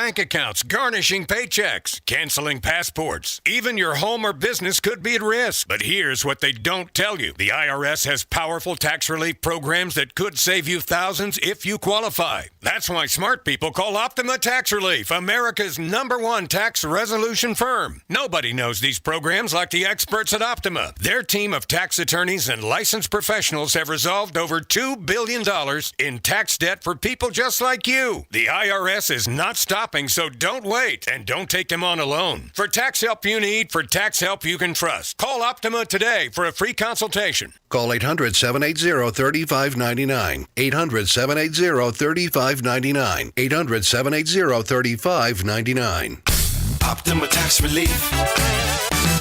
bank accounts, garnishing paychecks, canceling passports. Even your home or business could be at risk. But here's what they don't tell you. The IRS has powerful tax relief programs that could save you thousands if you qualify. That's why smart people call Optima Tax Relief, America's #1 tax resolution firm. Nobody knows these programs like the experts at Optima. Their team of tax attorneys and licensed professionals have resolved over $2 billion in tax debt for people just like you. The IRS is not stopping, so don't wait. And don't take them on alone. For tax help you need, for tax help you can trust, call Optima today for a free consultation. Call 800-780-3599. 800-780-3599. 800-780-3599. Optima Tax Relief.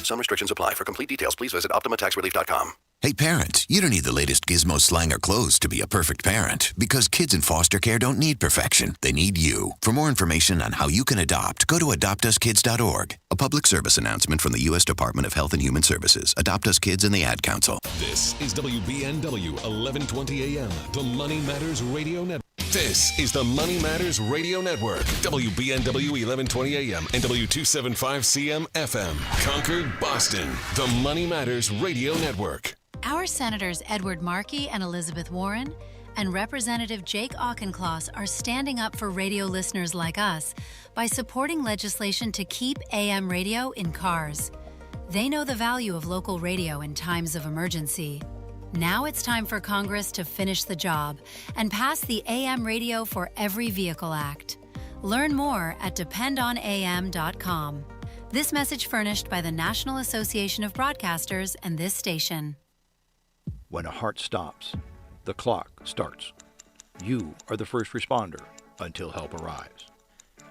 Some restrictions apply. For complete details, please visit OptimaTaxRelief.com. Hey parents, you don't need the latest gizmo, slang, or clothes to be a perfect parent, because kids in foster care don't need perfection. They need you. For more information on how you can adopt, go to adoptuskids.org. A public service announcement from the U.S. Department of Health and Human Services, Adopt Us Kids, and the Ad Council. This is WBNW 1120 AM, the Money Matters Radio Network. This is the Money Matters Radio Network, WBNW 1120 AM and W275CM FM, Concord, Boston, the Money Matters Radio Network. Our Senators Edward Markey and Elizabeth Warren and Representative Jake Auchincloss are standing up for radio listeners like us by supporting legislation to keep AM radio in cars. They know the value of local radio in times of emergency. Now it's time for Congress to finish the job and pass the AM Radio for Every Vehicle Act. Learn more at dependonam.com. This message furnished by the National Association of Broadcasters and this station. When a heart stops, the clock starts. You are the first responder until help arrives.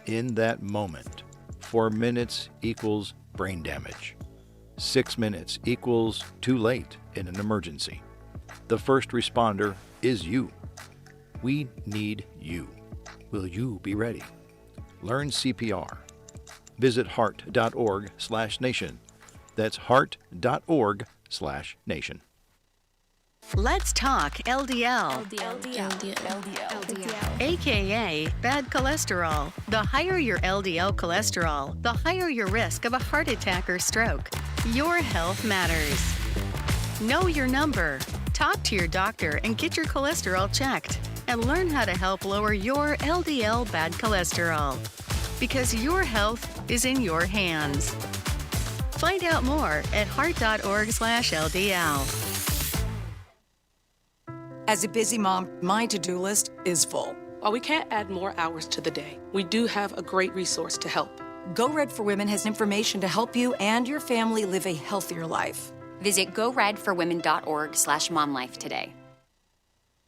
In that moment, 4 minutes equals brain damage. 6 minutes equals too late in an emergency. The first responder is you. We need you. Will you be ready? Learn CPR. Visit heart.org/nation. That's heart.org/nation. Let's talk LDL. AKA bad cholesterol. The higher your LDL cholesterol, the higher your risk of a heart attack or stroke. Your health matters. Know your number. Talk to your doctor and get your cholesterol checked. And learn how to help lower your LDL bad cholesterol. Because your health is in your hands. Find out more at heart.org/LDL. As a busy mom, my to-do list is full. While we can't add more hours to the day, we do have a great resource to help. Go Red for Women has information to help you and your family live a healthier life. Visit goredforwomen.org/momlife today.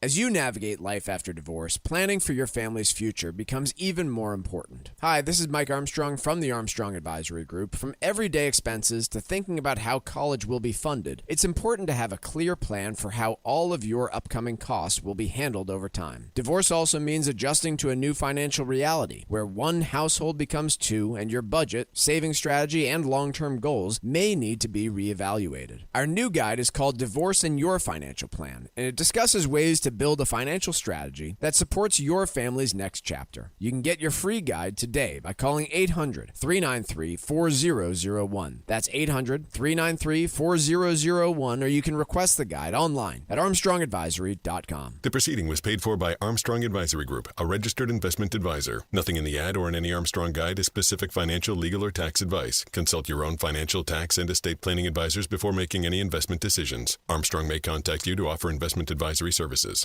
As you navigate life after divorce, planning for your family's future becomes even more important. Hi, this is Mike Armstrong from the Armstrong Advisory Group. From everyday expenses to thinking about how college will be funded, it's important to have a clear plan for how all of your upcoming costs will be handled over time. Divorce also means adjusting to a new financial reality, where one household becomes two and your budget, saving strategy, and long-term goals may need to be reevaluated. Our new guide is called Divorce and Your Financial Plan, and it discusses ways to build a financial strategy that supports your family's next chapter. You can get your free guide today by calling 800-393-4001. That's 800-393-4001, or you can request the guide online at armstrongadvisory.com. The proceeding was paid for by Armstrong Advisory Group, a registered investment advisor. Nothing in the ad or in any Armstrong guide is specific financial, legal, or tax advice. Consult your own financial, tax, and estate planning advisors before making any investment decisions. Armstrong may contact you to offer investment advisory services.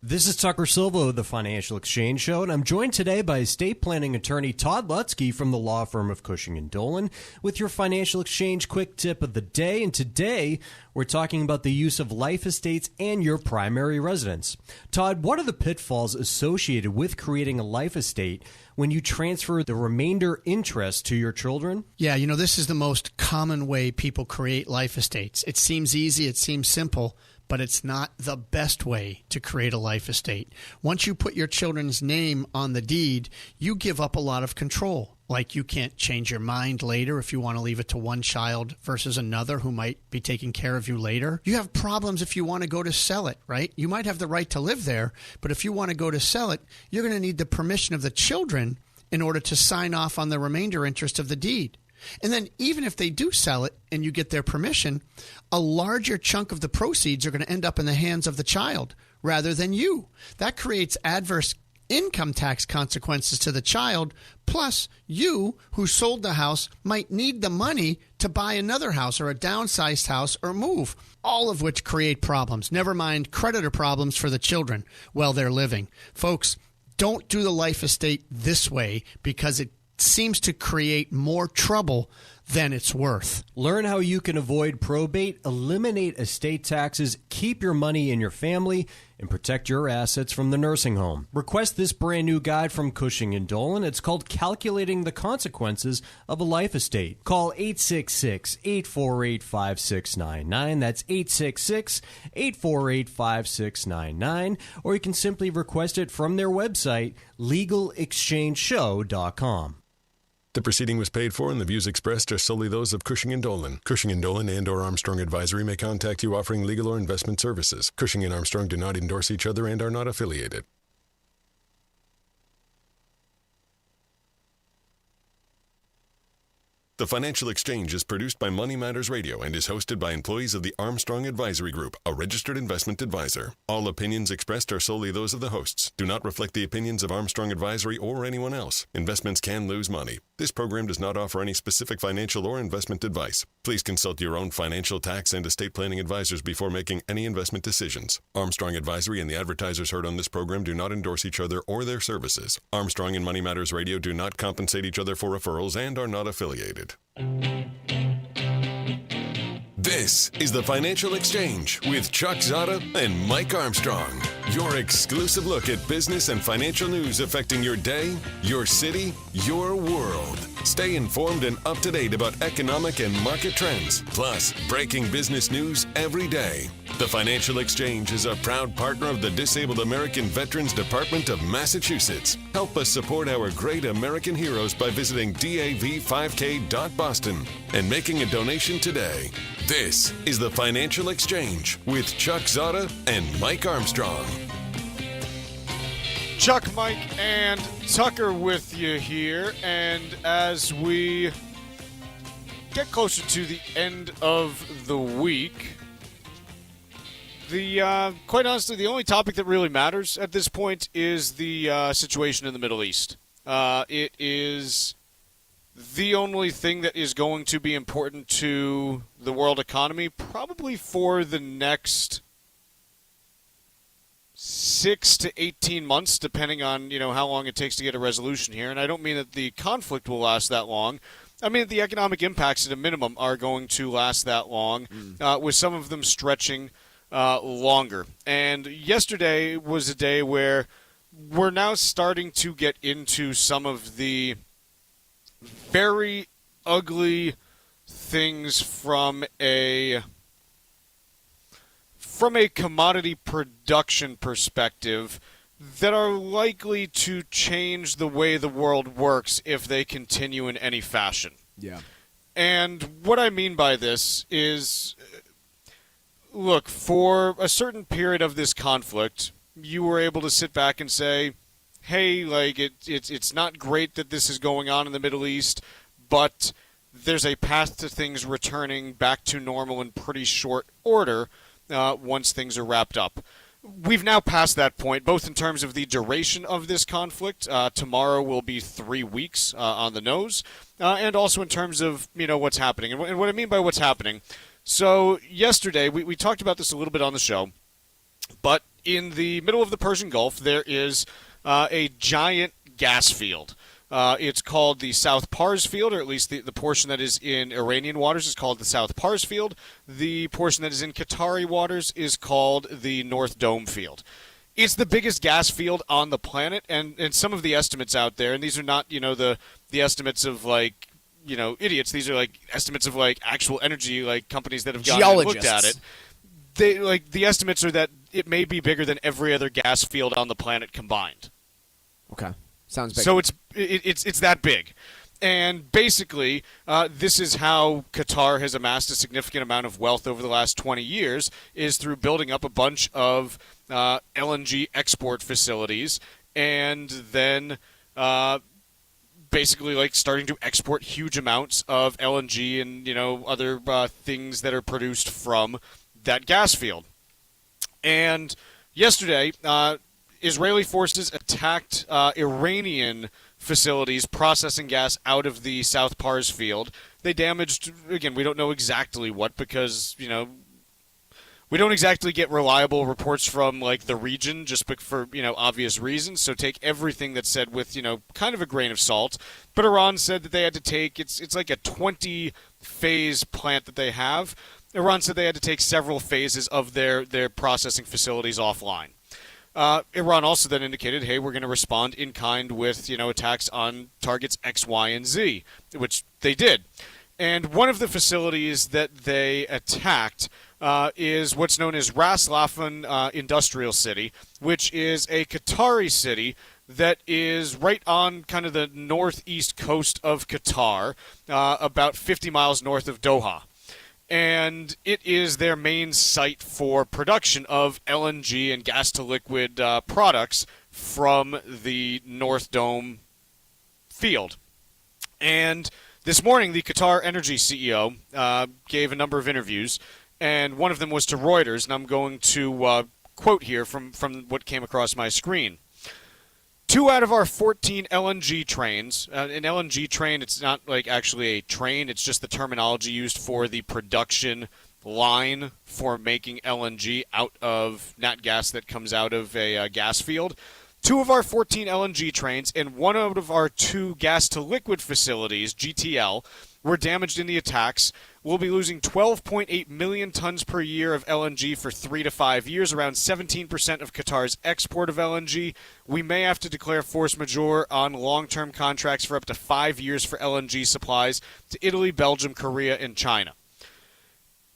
This is Tucker Silva of the Financial Exchange Show, and I'm joined today by estate planning attorney Todd Lutzke from the law firm of Cushing & Dolan with your Financial Exchange quick tip of the day. And today, we're talking about the use of life estates and your primary residence. Todd, what are the pitfalls associated with creating a life estate when you transfer the remainder interest to your children? Yeah, this is the most common way people create life estates. It seems easy, it seems simple, but it's not the best way to create a life estate. Once you put your children's name on the deed, you give up a lot of control. Like you can't change your mind later if you want to leave it to one child versus another who might be taking care of you later. You have problems if you want to go to sell it, right? You might have the right to live there, but if you want to go to sell it, you're going to need the permission of the children in order to sign off on the remainder interest of the deed. And then even if they do sell it and you get their permission, a larger chunk of the proceeds are going to end up in the hands of the child rather than you. That creates adverse income tax consequences to the child. Plus, you who sold the house might need the money to buy another house or a downsized house or move, all of which create problems. Never mind creditor problems for the children while they're living. Folks, don't do the life estate this way because it seems to create more trouble than it's worth. Learn how you can avoid probate, eliminate estate taxes, keep your money in your family, and protect your assets from the nursing home. Request this brand new guide from Cushing & Dolan. It's called Calculating the Consequences of a Life Estate. Call 866-848-5699. That's 866-848-5699. Or you can simply request it from their website, legalexchangeshow.com. The proceeding was paid for and the views expressed are solely those of Cushing & Dolan. Cushing & Dolan and or Armstrong Advisory may contact you offering legal or investment services. Cushing & Armstrong do not endorse each other and are not affiliated. The Financial Exchange is produced by Money Matters Radio and is hosted by employees of the Armstrong Advisory Group, a registered investment advisor. All opinions expressed are solely those of the hosts, do not reflect the opinions of Armstrong Advisory or anyone else. Investments can lose money. This program does not offer any specific financial or investment advice. Please consult your own financial, tax, and estate planning advisors before making any investment decisions. Armstrong Advisory and the advertisers heard on this program do not endorse each other or their services. Armstrong and Money Matters Radio do not compensate each other for referrals and are not affiliated. This is the Financial Exchange with Chuck Zodda and Mike Armstrong. Your exclusive look at business and financial news affecting your day, your city, your world. Stay informed and up to date about economic and market trends, plus breaking business news every day. The Financial Exchange is a proud partner of the Disabled American Veterans Department of Massachusetts. Help us support our great American heroes by visiting dav5k.boston and making a donation today. This is the Financial Exchange with Chuck Zodda and Mike Armstrong. Chuck, Mike, and Tucker with you here, and as we get closer to the end of the week, quite honestly, the only topic that really matters at this point is the situation in the Middle East. It is the only thing that is going to be important to the world economy, probably for the next 6 to 18 months, depending on how long it takes to get a resolution here. And I don't mean that the conflict will last that long. I mean the economic impacts at a minimum are going to last that long, with some of them stretching longer. And yesterday was a day where we're now starting to get into some of the very ugly things from a commodity production perspective that are likely to change the way the world works if they continue in any fashion. Yeah. And what I mean by this is, look, for a certain period of this conflict, you were able to sit back and say, hey, it's not great that this is going on in the Middle East, but there's a path to things returning back to normal in pretty short order once things are wrapped up. We've now passed that point, both in terms of the duration of this conflict. Tomorrow will be 3 weeks on the nose, and also in terms of what's happening. And what I mean by what's happening, so yesterday we talked about this a little bit on the show, but in the middle of the Persian Gulf there is a giant gas field. It's called the South Pars Field, or at least the portion that is in Iranian waters is called the South Pars Field. The portion that is in Qatari waters is called the North Dome Field. It's the biggest gas field on the planet, and some of the estimates out there, and these are not, the estimates of idiots. These are estimates of actual energy companies that have gone and looked at it. The estimates are that it may be bigger than every other gas field on the planet combined. Okay. Sounds big. So it's that big. And basically, this is how Qatar has amassed a significant amount of wealth over the last 20 years, is through building up a bunch of LNG export facilities and then basically like starting to export huge amounts of LNG and other things that are produced from that gas field. And yesterday, Israeli forces attacked Iranian facilities processing gas out of the South Pars field. They damaged, again, we don't know exactly what, because we don't exactly get reliable reports from like the region, just for obvious reasons. So take everything that's said with kind of a grain of salt. But Iran said that they had to take it's like a 20-phase plant that they have. Iran said they had to take several phases of their processing facilities offline. Iran also then indicated, hey, we're going to respond in kind with attacks on targets X, Y, and Z, which they did. And one of the facilities that they attacked is what's known as Ras Laffan Industrial City, which is a Qatari city that is right on kind of the northeast coast of Qatar, about 50 miles north of Doha. And it is their main site for production of LNG and gas-to-liquid products from the North Dome field. And this morning, the Qatar Energy CEO gave a number of interviews, and one of them was to Reuters, and I'm going to quote here from what came across my screen. 2 out of our 14 LNG trains, an LNG train, it's not like actually a train, it's just the terminology used for the production line for making LNG out of nat gas that comes out of a gas field. 2 of our 14 LNG trains and 1 out of our 2 gas-to-liquid facilities, GTL, were damaged in the attacks. We'll be losing 12.8 million tons per year of LNG for 3 to 5 years, around 17% of Qatar's export of LNG. We may have to declare force majeure on long-term contracts for up to 5 years for LNG supplies to Italy, Belgium, Korea, and China.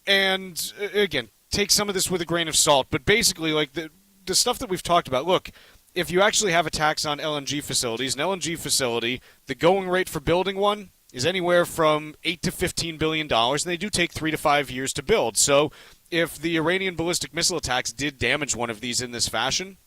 And, again, take some of this with a grain of salt, but basically, like, the stuff that we've talked about, look, if you actually have attacks on LNG facilities, an LNG facility, the going rate for building one is anywhere from $8 to $15 billion, and they do take 3 to 5 years to build. So if the Iranian ballistic missile attacks did damage one of these in this fashion,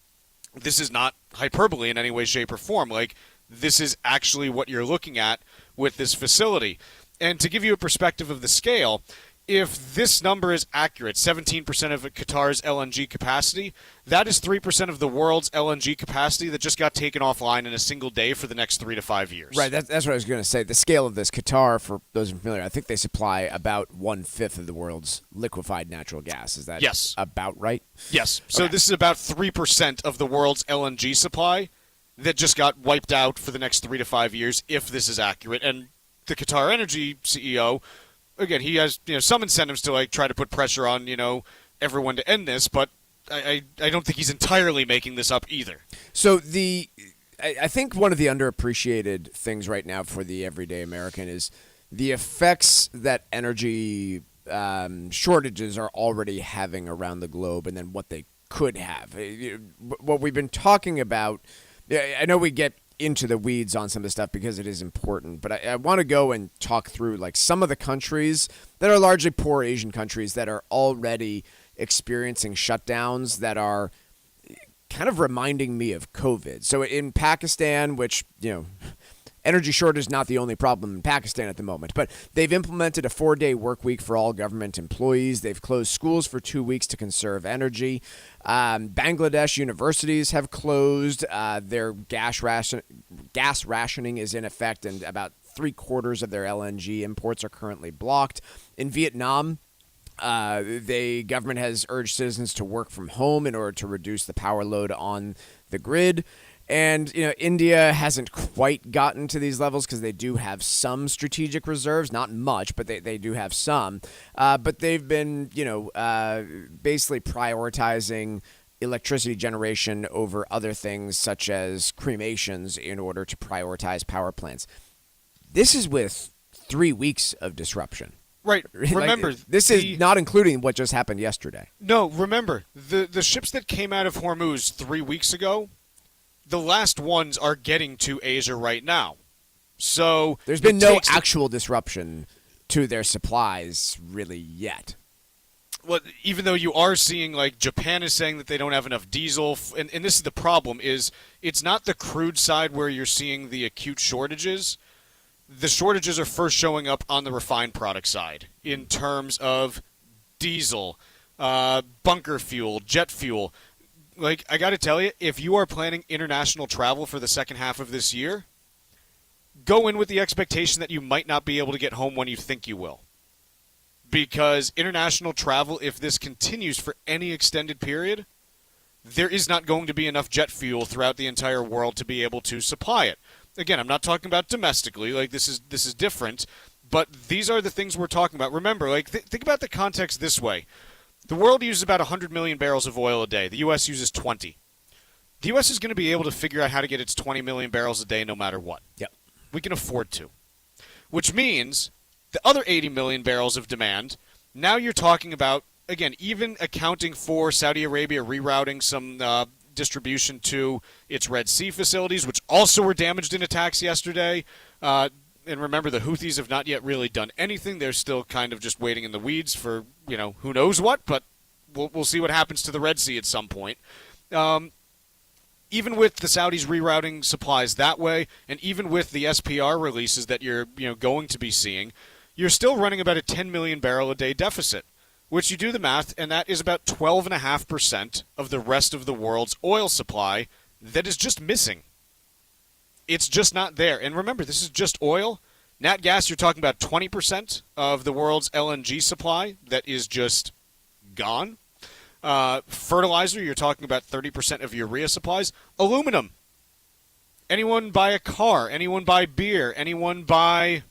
this is not hyperbole in any way, shape, or form. Like, this is actually what you're looking at with this facility. And to give you a perspective of the scale, if this number is accurate, 17% of Qatar's LNG capacity, that is 3% of the world's LNG capacity that just got taken offline in a single day for the next 3 to 5 years. Right, that's what I was going to say. The scale of this, Qatar, for those unfamiliar, I think they supply about 1/5 of the world's liquefied natural gas. Is that about right? Yes. So this is about 3% of the world's LNG supply that just got wiped out for the next 3 to 5 years, if this is accurate. And the Qatar Energy CEO, again, he has some incentives to like try to put pressure on everyone to end this, but I don't think he's entirely making this up either. So I think one of the underappreciated things right now for the everyday American is the effects that energy shortages are already having around the globe, and then what they could have. What we've been talking about, I know we get into the weeds on some of the stuff because it is important, but I want to go and talk through like some of the countries that are largely poor Asian countries that are already experiencing shutdowns that are kind of reminding me of COVID. So in Pakistan, which, energy shortage is not the only problem in Pakistan at the moment, but they've implemented a 4-day work week for all government employees. They've closed schools for 2 weeks to conserve energy. Bangladesh universities have closed. Their gas rationing is in effect, and about 3/4 of their LNG imports are currently blocked. In Vietnam, the government has urged citizens to work from home in order to reduce the power load on the grid. And, India hasn't quite gotten to these levels because they do have some strategic reserves, not much, but they do have some. But they've been, basically prioritizing electricity generation over other things such as cremations in order to prioritize power plants. This is with 3 weeks of disruption. Right. Remember, this is not including what just happened yesterday. No, remember, the ships that came out of Hormuz 3 weeks ago, the last ones are getting to Asia right now. So there's been no actual disruption to their supplies really yet. well, even though you are seeing, like, Japan is saying that they don't have enough diesel, and this is the problem, is it's not the crude side where you're seeing the acute shortages. The shortages are first showing up on the refined product side in terms of diesel, bunker fuel, jet fuel. Like, I got to tell you, if you are planning international travel for the second half of this year, go in with the expectation that you might not be able to get home when you think you will. Because international travel, if this continues for any extended period, there is not going to be enough jet fuel throughout the entire world to be able to supply it. Again, I'm not talking about domestically, like this is different, but these are the things we're talking about. Remember, like think about the context this way. The world uses about 100 million barrels of oil a day. The U.S. uses 20. The U.S. is going to be able to figure out how to get its 20 million barrels a day no matter what. Yep. We can afford to. Which means the other 80 million barrels of demand, now you're talking about, again, even accounting for Saudi Arabia rerouting some distribution to its Red Sea facilities, which also were damaged in attacks yesterday. And remember, the Houthis have not yet really done anything. They're still kind of just waiting in the weeds for, who knows what, but we'll see what happens to the Red Sea at some point. Even with the Saudis rerouting supplies that way, and even with the SPR releases that you're going to be seeing, you're still running about a 10 million barrel a day deficit, which you do the math, and that is about 12.5% of the rest of the world's oil supply that is just missing. It's just not there. And remember, this is just oil. Nat gas, you're talking about 20% of the world's LNG supply that is just gone. Fertilizer, you're talking about 30% of urea supplies. Aluminum. Anyone buy a car? Anyone buy beer? Anyone buy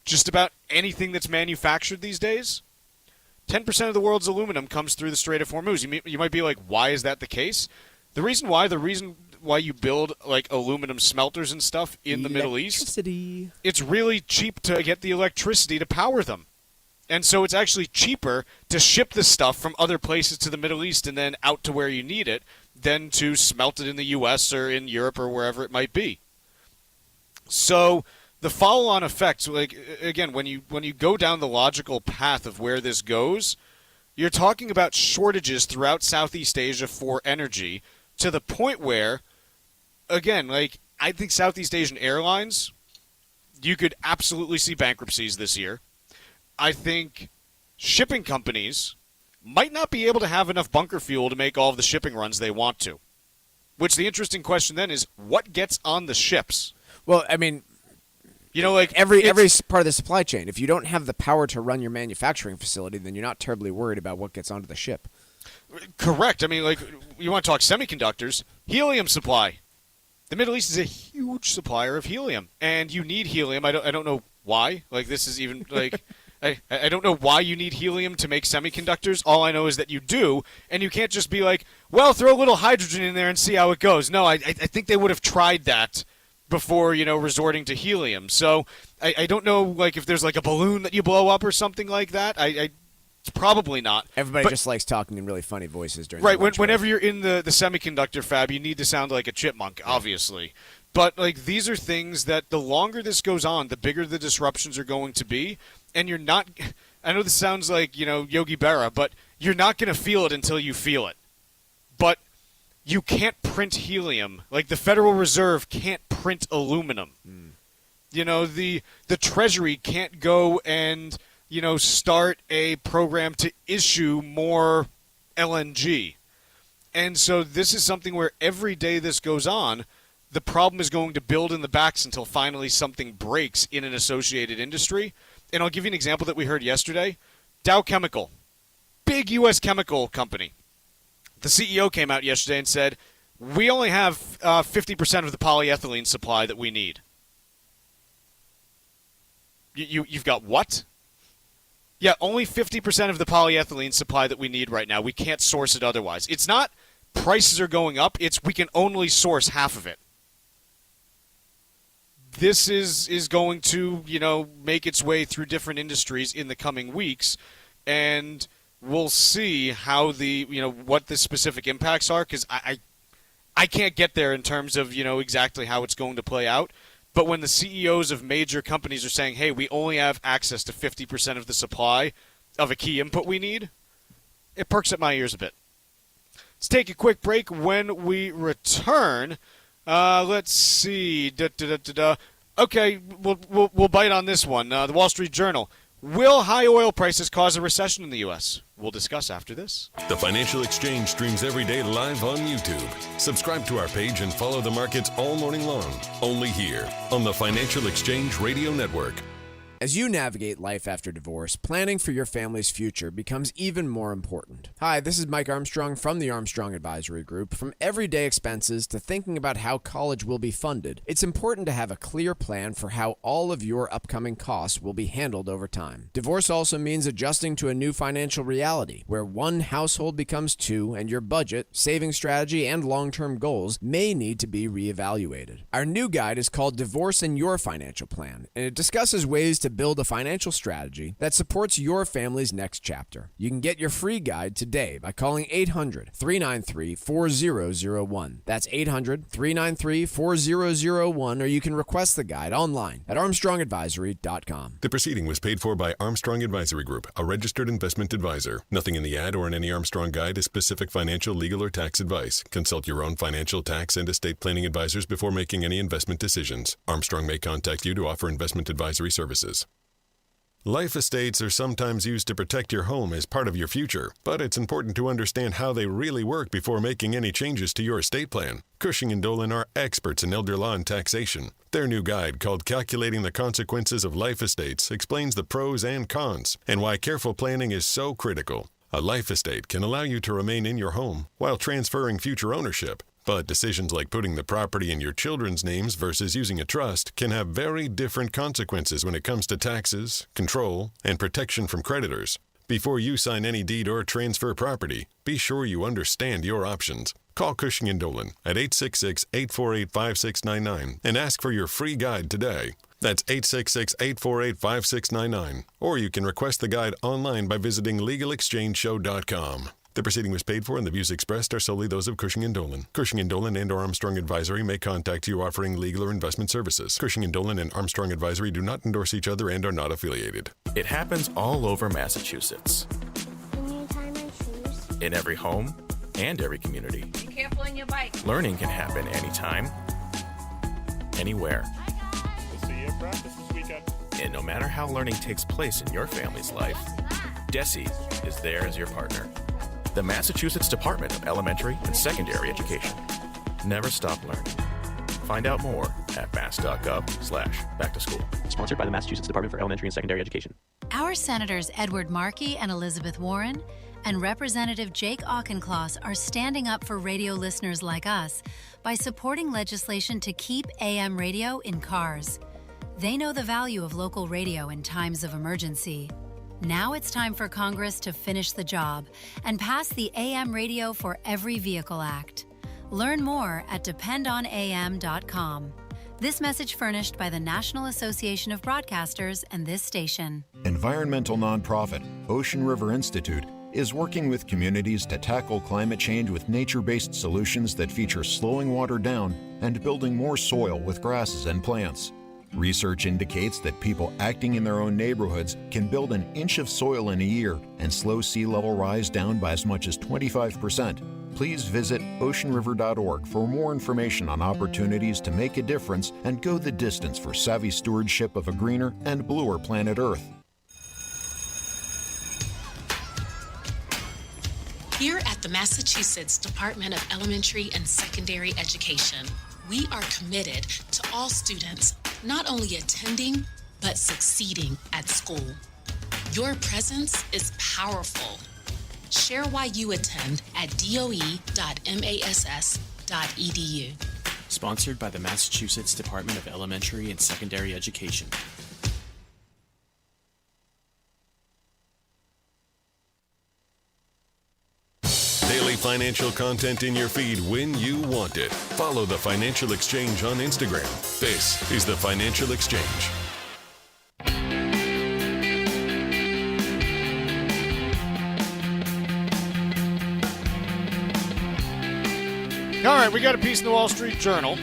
just about anything that's manufactured these days? 10% of the world's aluminum comes through the Strait of Hormuz. You might be like, why is that the case? The reason why you build like aluminum smelters and stuff in the Middle East, it's really cheap to get the electricity to power them. And so it's actually cheaper to ship the stuff from other places to the Middle East and then out to where you need it than to smelt it in the U.S. or in Europe or wherever it might be. So the follow-on effects, like, again, when you go down the logical path of where this goes, you're talking about shortages throughout Southeast Asia for energy to the point where, again, like, I think Southeast Asian airlines, you could absolutely see bankruptcies this year. I think shipping companies might not be able to have enough bunker fuel to make all of the shipping runs they want to. Which the interesting question then is, what gets on the ships? Well, I mean, like every part of the supply chain. If you don't have the power to run your manufacturing facility, then you're not terribly worried about what gets onto the ship. Correct. I mean, like, you want to talk semiconductors, helium supply. The Middle East is a huge supplier of helium, and you need helium. I don't know why. Like, this is even like I don't know why you need helium to make semiconductors. All I know is that you do, and you can't just be like, well, throw a little hydrogen in there and see how it goes. No, I think they would have tried that before, resorting to helium. So I don't know, like, if there's like a balloon that you blow up or something like that. It's probably not. Everybody just likes talking in really funny voices during right. the lunch Whenever break. you're in the semiconductor fab, you need to sound like a chipmunk, obviously. But like, these are things that the longer this goes on, the bigger the disruptions are going to be. And you're not, I know this sounds like, Yogi Berra, but you're not going to feel it until you feel it. But you can't print helium. Like, the Federal Reserve can't print aluminum. The Treasury can't go and, start a program to issue more LNG. And so this is something where every day this goes on, the problem is going to build in the backs until finally something breaks in an associated industry. And I'll give you an example that we heard yesterday. Dow Chemical, big U.S. chemical company. The CEO came out yesterday and said, we only have 50% of the polyethylene supply that we need. You've got what? Yeah, only 50% of the polyethylene supply that we need right now. We can't source it otherwise. It's not prices are going up. It's we can only source half of it. This is going to, make its way through different industries in the coming weeks, and we'll see how what the specific impacts are, because I can't get there in terms of, exactly how it's going to play out. But when the CEOs of major companies are saying, hey, we only have access to 50% of the supply, of a key input we need, it perks up my ears a bit. Let's take a quick break. When we return, let's see. Okay, we'll bite on this one. The Wall Street Journal. Will high oil prices cause a recession in the U.S.? We'll discuss after this. The Financial Exchange streams every day live on YouTube. Subscribe to our page and follow the markets all morning long. Only here on the Financial Exchange Radio Network. As you navigate life after divorce, planning for your family's future becomes even more important. Hi, this is Mike Armstrong from the Armstrong Advisory Group. From everyday expenses to thinking about how college will be funded, it's important to have a clear plan for how all of your upcoming costs will be handled over time. Divorce also means adjusting to a new financial reality, where one household becomes two and your budget, saving strategy, and long-term goals may need to be reevaluated. Our new guide is called Divorce and Your Financial Plan, and it discusses ways to build a financial strategy that supports your family's next chapter. You can get your free guide today by calling 800-393-4001. That's 800-393-4001, or you can request the guide online at armstrongadvisory.com. The proceeding was paid for by Armstrong Advisory Group, a registered investment advisor. Nothing in the ad or in any Armstrong guide is specific financial, legal, or tax advice. Consult your own financial, tax, and estate planning advisors before making any investment decisions. Armstrong may contact you to offer investment advisory services. Life estates are sometimes used to protect your home as part of your future, but it's important to understand how they really work before making any changes to your estate plan. Cushing & Dolan are experts in elder law and taxation. Their new guide, called Calculating the Consequences of Life Estates, explains the pros and cons and why careful planning is so critical. A life estate can allow you to remain in your home while transferring future ownership. But decisions like putting the property in your children's names versus using a trust can have very different consequences when it comes to taxes, control, and protection from creditors. Before you sign any deed or transfer property, be sure you understand your options. Call Cushing & Dolan at 866-848-5699 and ask for your free guide today. That's 866-848-5699. Or you can request the guide online by visiting LegalExchangeShow.com. The proceeding was paid for and the views expressed are solely those of Cushing & Dolan. Cushing & Dolan and or Armstrong Advisory may contact you offering legal or investment services. Cushing & Dolan and Armstrong Advisory do not endorse each other and are not affiliated. It happens all over Massachusetts. Can you tie my shoes? In every home and every community. Be careful on your bike. Learning can happen anytime, anywhere. We'll see you at practice this weekend. And no matter how learning takes place in your family's life, DESE is there as your partner. The Massachusetts Department of Elementary and Secondary Education. Never stop learning. Find out more at mass.gov/back-to-school. Sponsored by the Massachusetts Department for Elementary and Secondary Education. Our Senators Edward Markey and Elizabeth Warren and Representative Jake Auchincloss are standing up for radio listeners like us by supporting legislation to keep AM radio in cars. They know the value of local radio in times of emergency. Now it's time for Congress to finish the job and pass the AM Radio for Every Vehicle Act. Learn more at dependonam.com. This message furnished by the National Association of Broadcasters and this station. Environmental nonprofit Ocean River Institute is working with communities to tackle climate change with nature-based solutions that feature slowing water down and building more soil with grasses and plants. Research indicates that people acting in their own neighborhoods can build an inch of soil in a year and slow sea level rise down by as much as 25%. Please visit oceanriver.org for more information on opportunities to make a difference and go the distance for savvy stewardship of a greener and bluer planet Earth. Here at the Massachusetts Department of Elementary and Secondary Education, we are committed to all students not only attending, but succeeding at school. Your presence is powerful. Share why you attend at doe.mass.edu. Sponsored by the Massachusetts Department of Elementary and Secondary Education. Daily financial content in your feed when you want it. Follow the Financial Exchange on Instagram. This is the Financial Exchange. All right, we got a piece in the Wall Street Journal.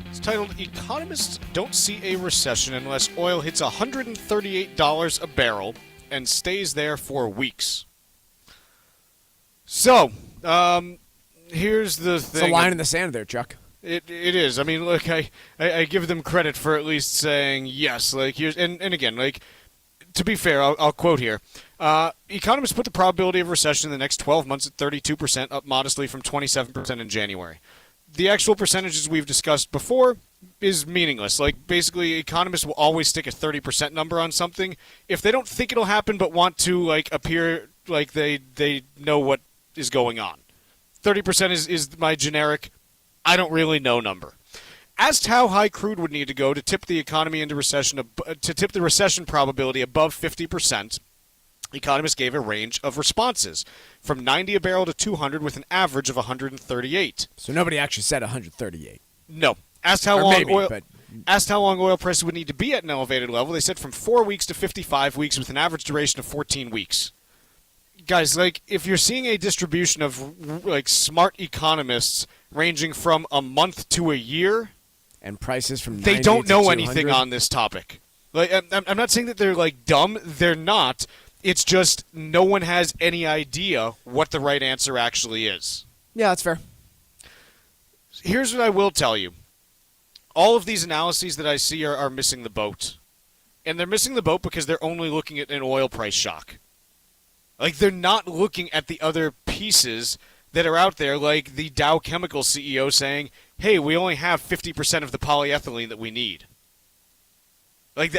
It's titled, Economists Don't See a Recession Unless Oil Hits $138 a Barrel and stays there for weeks. So, here's the thing. It's a line in the sand there, Chuck. It is. I mean, look, I give them credit for at least saying yes. Like, here's and again, like, to be fair, I'll quote here. Economists put the probability of recession in the next 12 months at 32%, up modestly from 27% in January. The actual percentages we've discussed before is meaningless. Like, basically, economists will always stick a 30% number on something if they don't think it'll happen but want to, like, appear like they know what is going on. 30% is my generic, I don't really know number. As to how high crude would need to go to tip the economy into recession, to tip the recession probability above 50%, economists gave a range of responses, from 90 a barrel to 200, with an average of 138. So nobody actually said 138. No. Asked how long oil prices would need to be at an elevated level, they said from 4 weeks to 55 weeks, with an average duration of 14 weeks. Guys, like, if you're seeing a distribution of, like, smart economists ranging from a month to a year, and prices from 90 they don't know to anything 200? on this topic. Like, I'm not saying that they're, like, dumb. They're not. It's just no one has any idea what the right answer actually is. Yeah, that's fair. Here's what I will tell you. All of these analyses that I see are missing the boat. And they're missing the boat because they're only looking at an oil price shock. Like, they're not looking at the other pieces that are out there, like the Dow Chemical CEO saying, hey, we only have 50% of the polyethylene that we need. Like,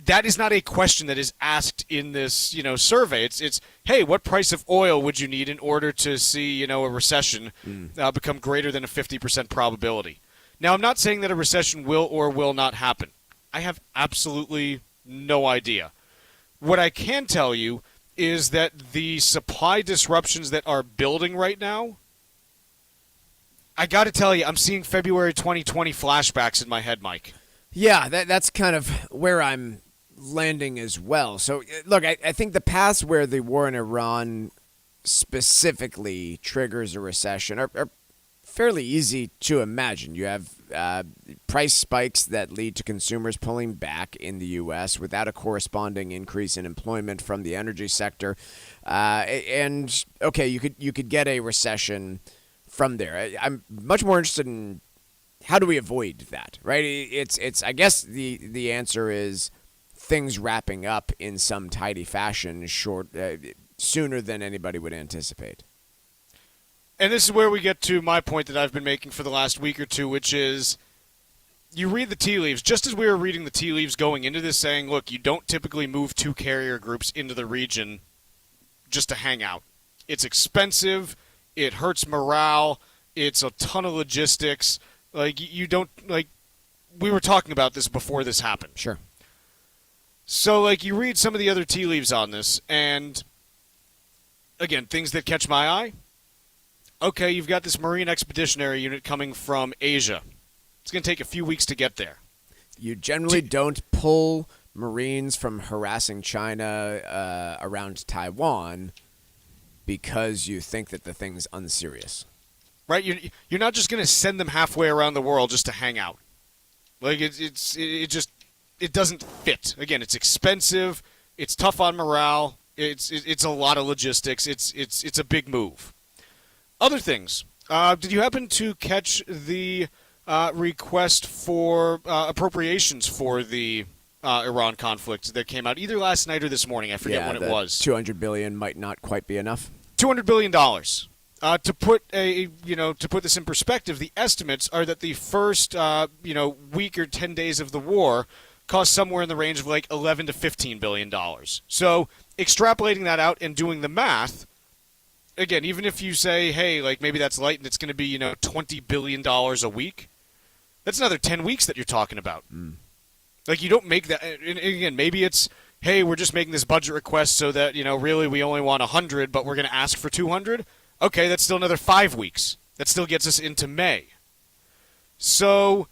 that is not a question that is asked in this, survey. It's hey, what price of oil would you need in order to see, a recession become greater than a 50% probability? Now, I'm not saying that a recession will or will not happen. I have absolutely no idea. What I can tell you is that the supply disruptions that are building right now, I got to tell you, I'm seeing February 2020 flashbacks in my head, Mike. Yeah, that's kind of where I'm landing as well. So, look, I think the paths where the war in Iran specifically triggers a recession are fairly easy to imagine. You have price spikes that lead to consumers pulling back in the U.S. without a corresponding increase in employment from the energy sector. And, okay, you could get a recession from there. I'm much more interested in how do we avoid that, right? It's I guess the answer is things wrapping up in some tidy fashion sooner than anybody would anticipate. And this is where we get to my point that I've been making for the last week or two, which is you read the tea leaves, just as we were reading the tea leaves going into this, saying, look, you don't typically move two carrier groups into the region just to hang out. It's expensive. It hurts morale. It's a ton of logistics. Like, you don't, like, we were talking about this before this happened. Sure. So, like, you read some of the other tea leaves on this, and, again, things that catch my eye. Okay, you've got this Marine Expeditionary Unit coming from Asia. It's going to take a few weeks to get there. You generally don't pull Marines from harassing China around Taiwan because you think that the thing's unserious. Right? You're not just going to send them halfway around the world just to hang out. Like, it doesn't fit. Again, it's expensive. It's tough on morale. It's a lot of logistics. It's a big move. Other things. Did you happen to catch the request for appropriations for the Iran conflict that came out either last night or this morning? I forget when it was. $200 billion might not quite be enough. $200 billion. To put this in perspective, the estimates are that the first week or 10 days of the war cost somewhere in the range of like $11 to $15 billion. So extrapolating that out and doing the math. Again, even if you say, hey, like maybe that's light and it's going to be, $20 billion a week, that's another 10 weeks that you're talking about. Like, you don't make that. And again, maybe it's, hey, we're just making this budget request so that, really we only want 100, but we're going to ask for 200. Okay, that's still another 5 weeks. That still gets us into May. So,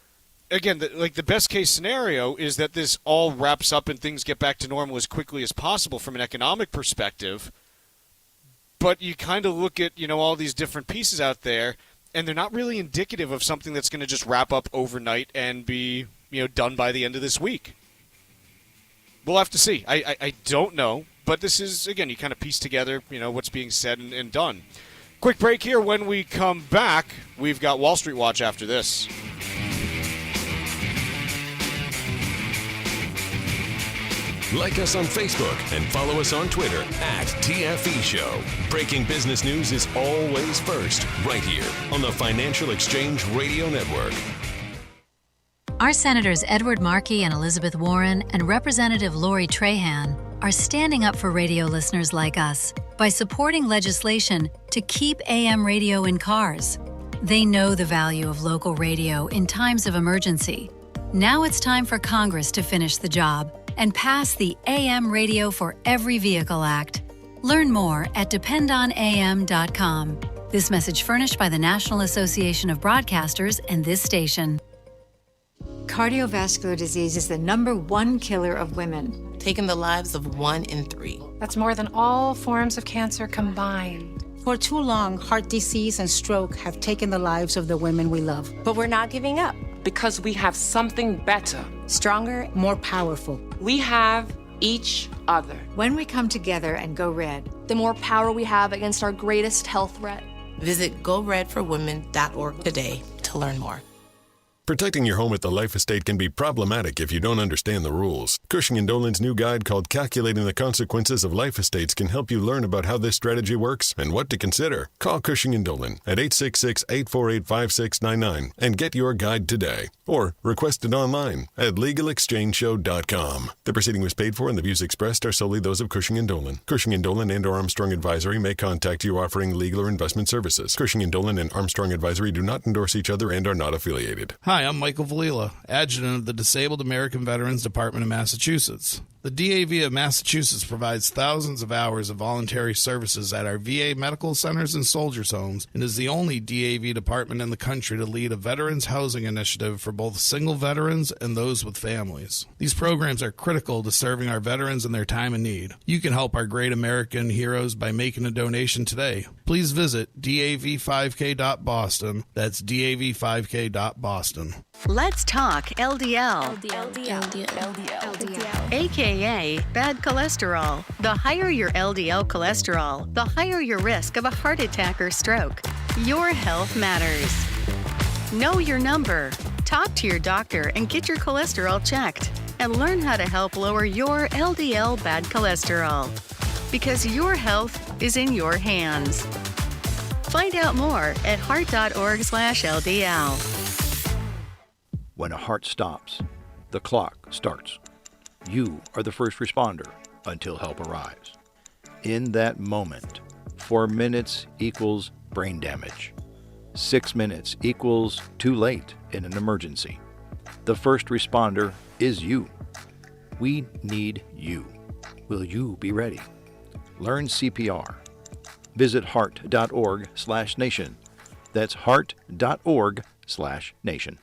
again, the best case scenario is that this all wraps up and things get back to normal as quickly as possible from an economic perspective. But you kind of look at, all these different pieces out there, and they're not really indicative of something that's going to just wrap up overnight and be, done by the end of this week. We'll have to see. I don't know. But this is, again, you kind of piece together, what's being said and done. Quick break here. When we come back, we've got Wall Street Watch after this. Like us on Facebook and follow us on Twitter @TFE Show. Breaking business news is always first, right here on the Financial Exchange Radio Network. Our Senators Edward Markey and Elizabeth Warren and Representative Lori Trahan are standing up for radio listeners like us by supporting legislation to keep AM radio in cars. They know the value of local radio in times of emergency. Now it's time for Congress to finish the job and pass the AM Radio for Every Vehicle Act. Learn more at dependonam.com. This message furnished by the National Association of Broadcasters and this station. Cardiovascular disease is the #1 killer of women, taking the lives of 1 in 3. That's more than all forms of cancer combined. For too long, heart disease and stroke have taken the lives of the women we love. But we're not giving up because we have something better, stronger, more powerful. We have each other. When we come together and go red, the more power we have against our greatest health threat. Visit goredforwomen.org today to learn more. Protecting your home at the Life Estate can be problematic if you don't understand the rules. Cushing & Dolan's new guide called Calculating the Consequences of Life Estates can help you learn about how this strategy works and what to consider. Call Cushing & Dolan at 866-848-5699 and get your guide today. Or request it online at LegalExchangeShow.com. The proceeding was paid for and the views expressed are solely those of Cushing & Dolan. Cushing & Dolan and or Armstrong Advisory may contact you offering legal or investment services. Cushing & Dolan and Armstrong Advisory do not endorse each other and are not affiliated. Hi, I'm Michael Valila, Adjutant of the Disabled American Veterans Department of Massachusetts. The DAV of Massachusetts provides thousands of hours of voluntary services at our VA medical centers and soldiers' homes and is the only DAV department in the country to lead a veterans housing initiative for both single veterans and those with families. These programs are critical to serving our veterans in their time of need. You can help our great American heroes by making a donation today. Please visit dav5k.boston. That's dav5k.boston. Let's talk LDL. AKA bad cholesterol. The higher your LDL cholesterol, the higher your risk of a heart attack or stroke. Your health matters. Know your number. Talk to your doctor and get your cholesterol checked. And learn how to help lower your LDL bad cholesterol. Because your health is in your hands. Find out more at heart.org/LDL. When a heart stops, the clock starts. You are the first responder until help arrives. In that moment, 4 minutes equals brain damage. 6 minutes equals too late in an emergency. The first responder is you. We need you. Will you be ready? Learn CPR. Visit heart.org/nation. That's heart.org/nation.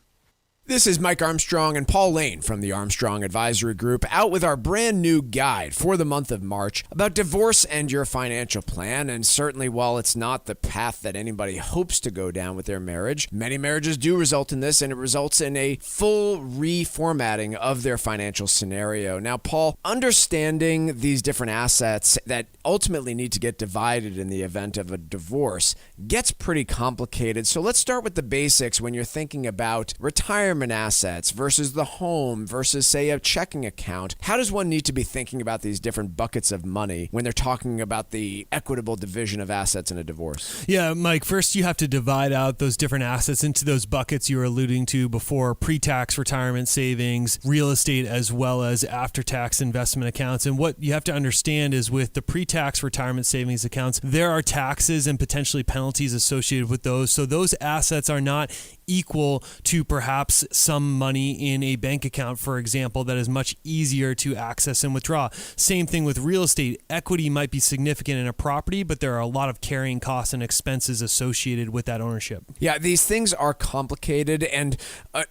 This is Mike Armstrong and Paul Lane from the Armstrong Advisory Group out with our brand new guide for the month of March about divorce and your financial plan. And certainly while it's not the path that anybody hopes to go down with their marriage, many marriages do result in this, and it results in a full reformatting of their financial scenario. Now, Paul, understanding these different assets that ultimately need to get divided in the event of a divorce gets pretty complicated. So let's start with the basics when you're thinking about retirement assets versus the home versus, say, a checking account. How does one need to be thinking about these different buckets of money when they're talking about the equitable division of assets in a divorce? Yeah, Mike, first you have to divide out those different assets into those buckets you were alluding to before: pre-tax retirement savings, real estate, as well as after-tax investment accounts. And what you have to understand is with the pre-tax retirement savings accounts, there are taxes and potentially penalties associated with those. So those assets are not equal to perhaps some money in a bank account, for example, that is much easier to access and withdraw. Same thing with real estate. Equity might be significant in a property, but there are a lot of carrying costs and expenses associated with that ownership. Yeah, these things are complicated, and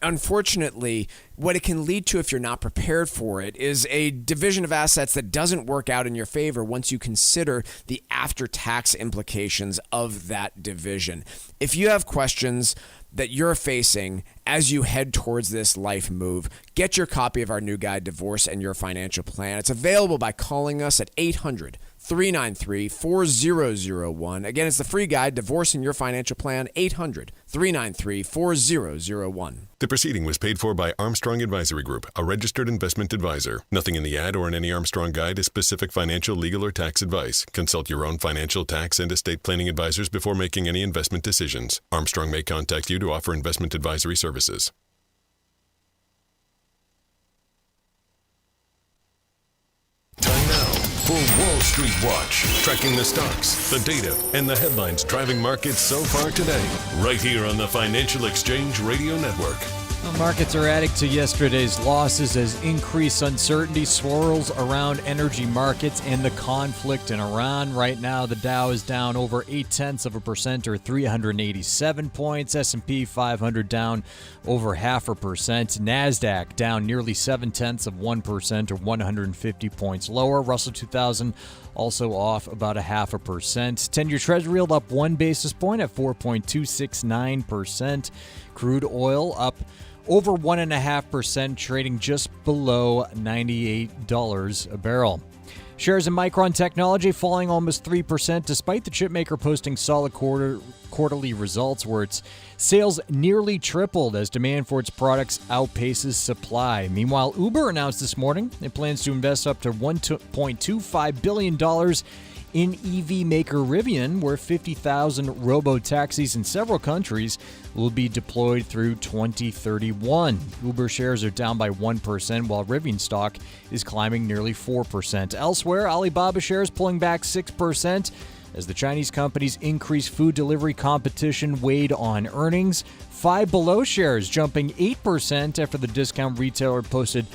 unfortunately, what it can lead to if you're not prepared for it is a division of assets that doesn't work out in your favor once you consider the after-tax implications of that division. If you have questions, that you're facing as you head towards this life move. Get your copy of our new guide, Divorce and Your Financial Plan. It's available by calling us at 800-393-4001. Again, it's the free guide, Divorce and Your Financial Plan, 800-393-4001. The proceeding was paid for by Armstrong Advisory Group, a registered investment advisor. Nothing in the ad or in any Armstrong guide is specific financial, legal, or tax advice. Consult your own financial, tax, and estate planning advisors before making any investment decisions. Armstrong may contact you to offer investment advisory services. Time now for Wall Street Watch, tracking the stocks, the data, and the headlines driving markets so far today, right here on the Financial Exchange Radio Network. Well, markets are adding to yesterday's losses as increased uncertainty swirls around energy markets and the conflict in Iran. Right now, the Dow is down over 0.8% or 387 points. S&P 500 down over 0.5%. NASDAQ down nearly 0.7% or 150 points lower. Russell 2000 also off about 0.5%. 10-year Treasury yield up 1 basis point at 4.269%. Crude oil up over 1.5%, trading just below $98 a barrel. Shares in Micron Technology falling almost 3%, despite the chipmaker posting solid quarterly results where its sales nearly tripled as demand for its products outpaces supply. Meanwhile, Uber announced this morning it plans to invest up to $1.25 billion in EV maker Rivian, where 50,000 robo-taxis in several countries will be deployed through 2031. Uber shares are down by 1%, while Rivian stock is climbing nearly 4%. Elsewhere, Alibaba shares pulling back 6% as the Chinese company's increased food delivery competition weighed on earnings. Five Below shares jumping 8% after the discount retailer posted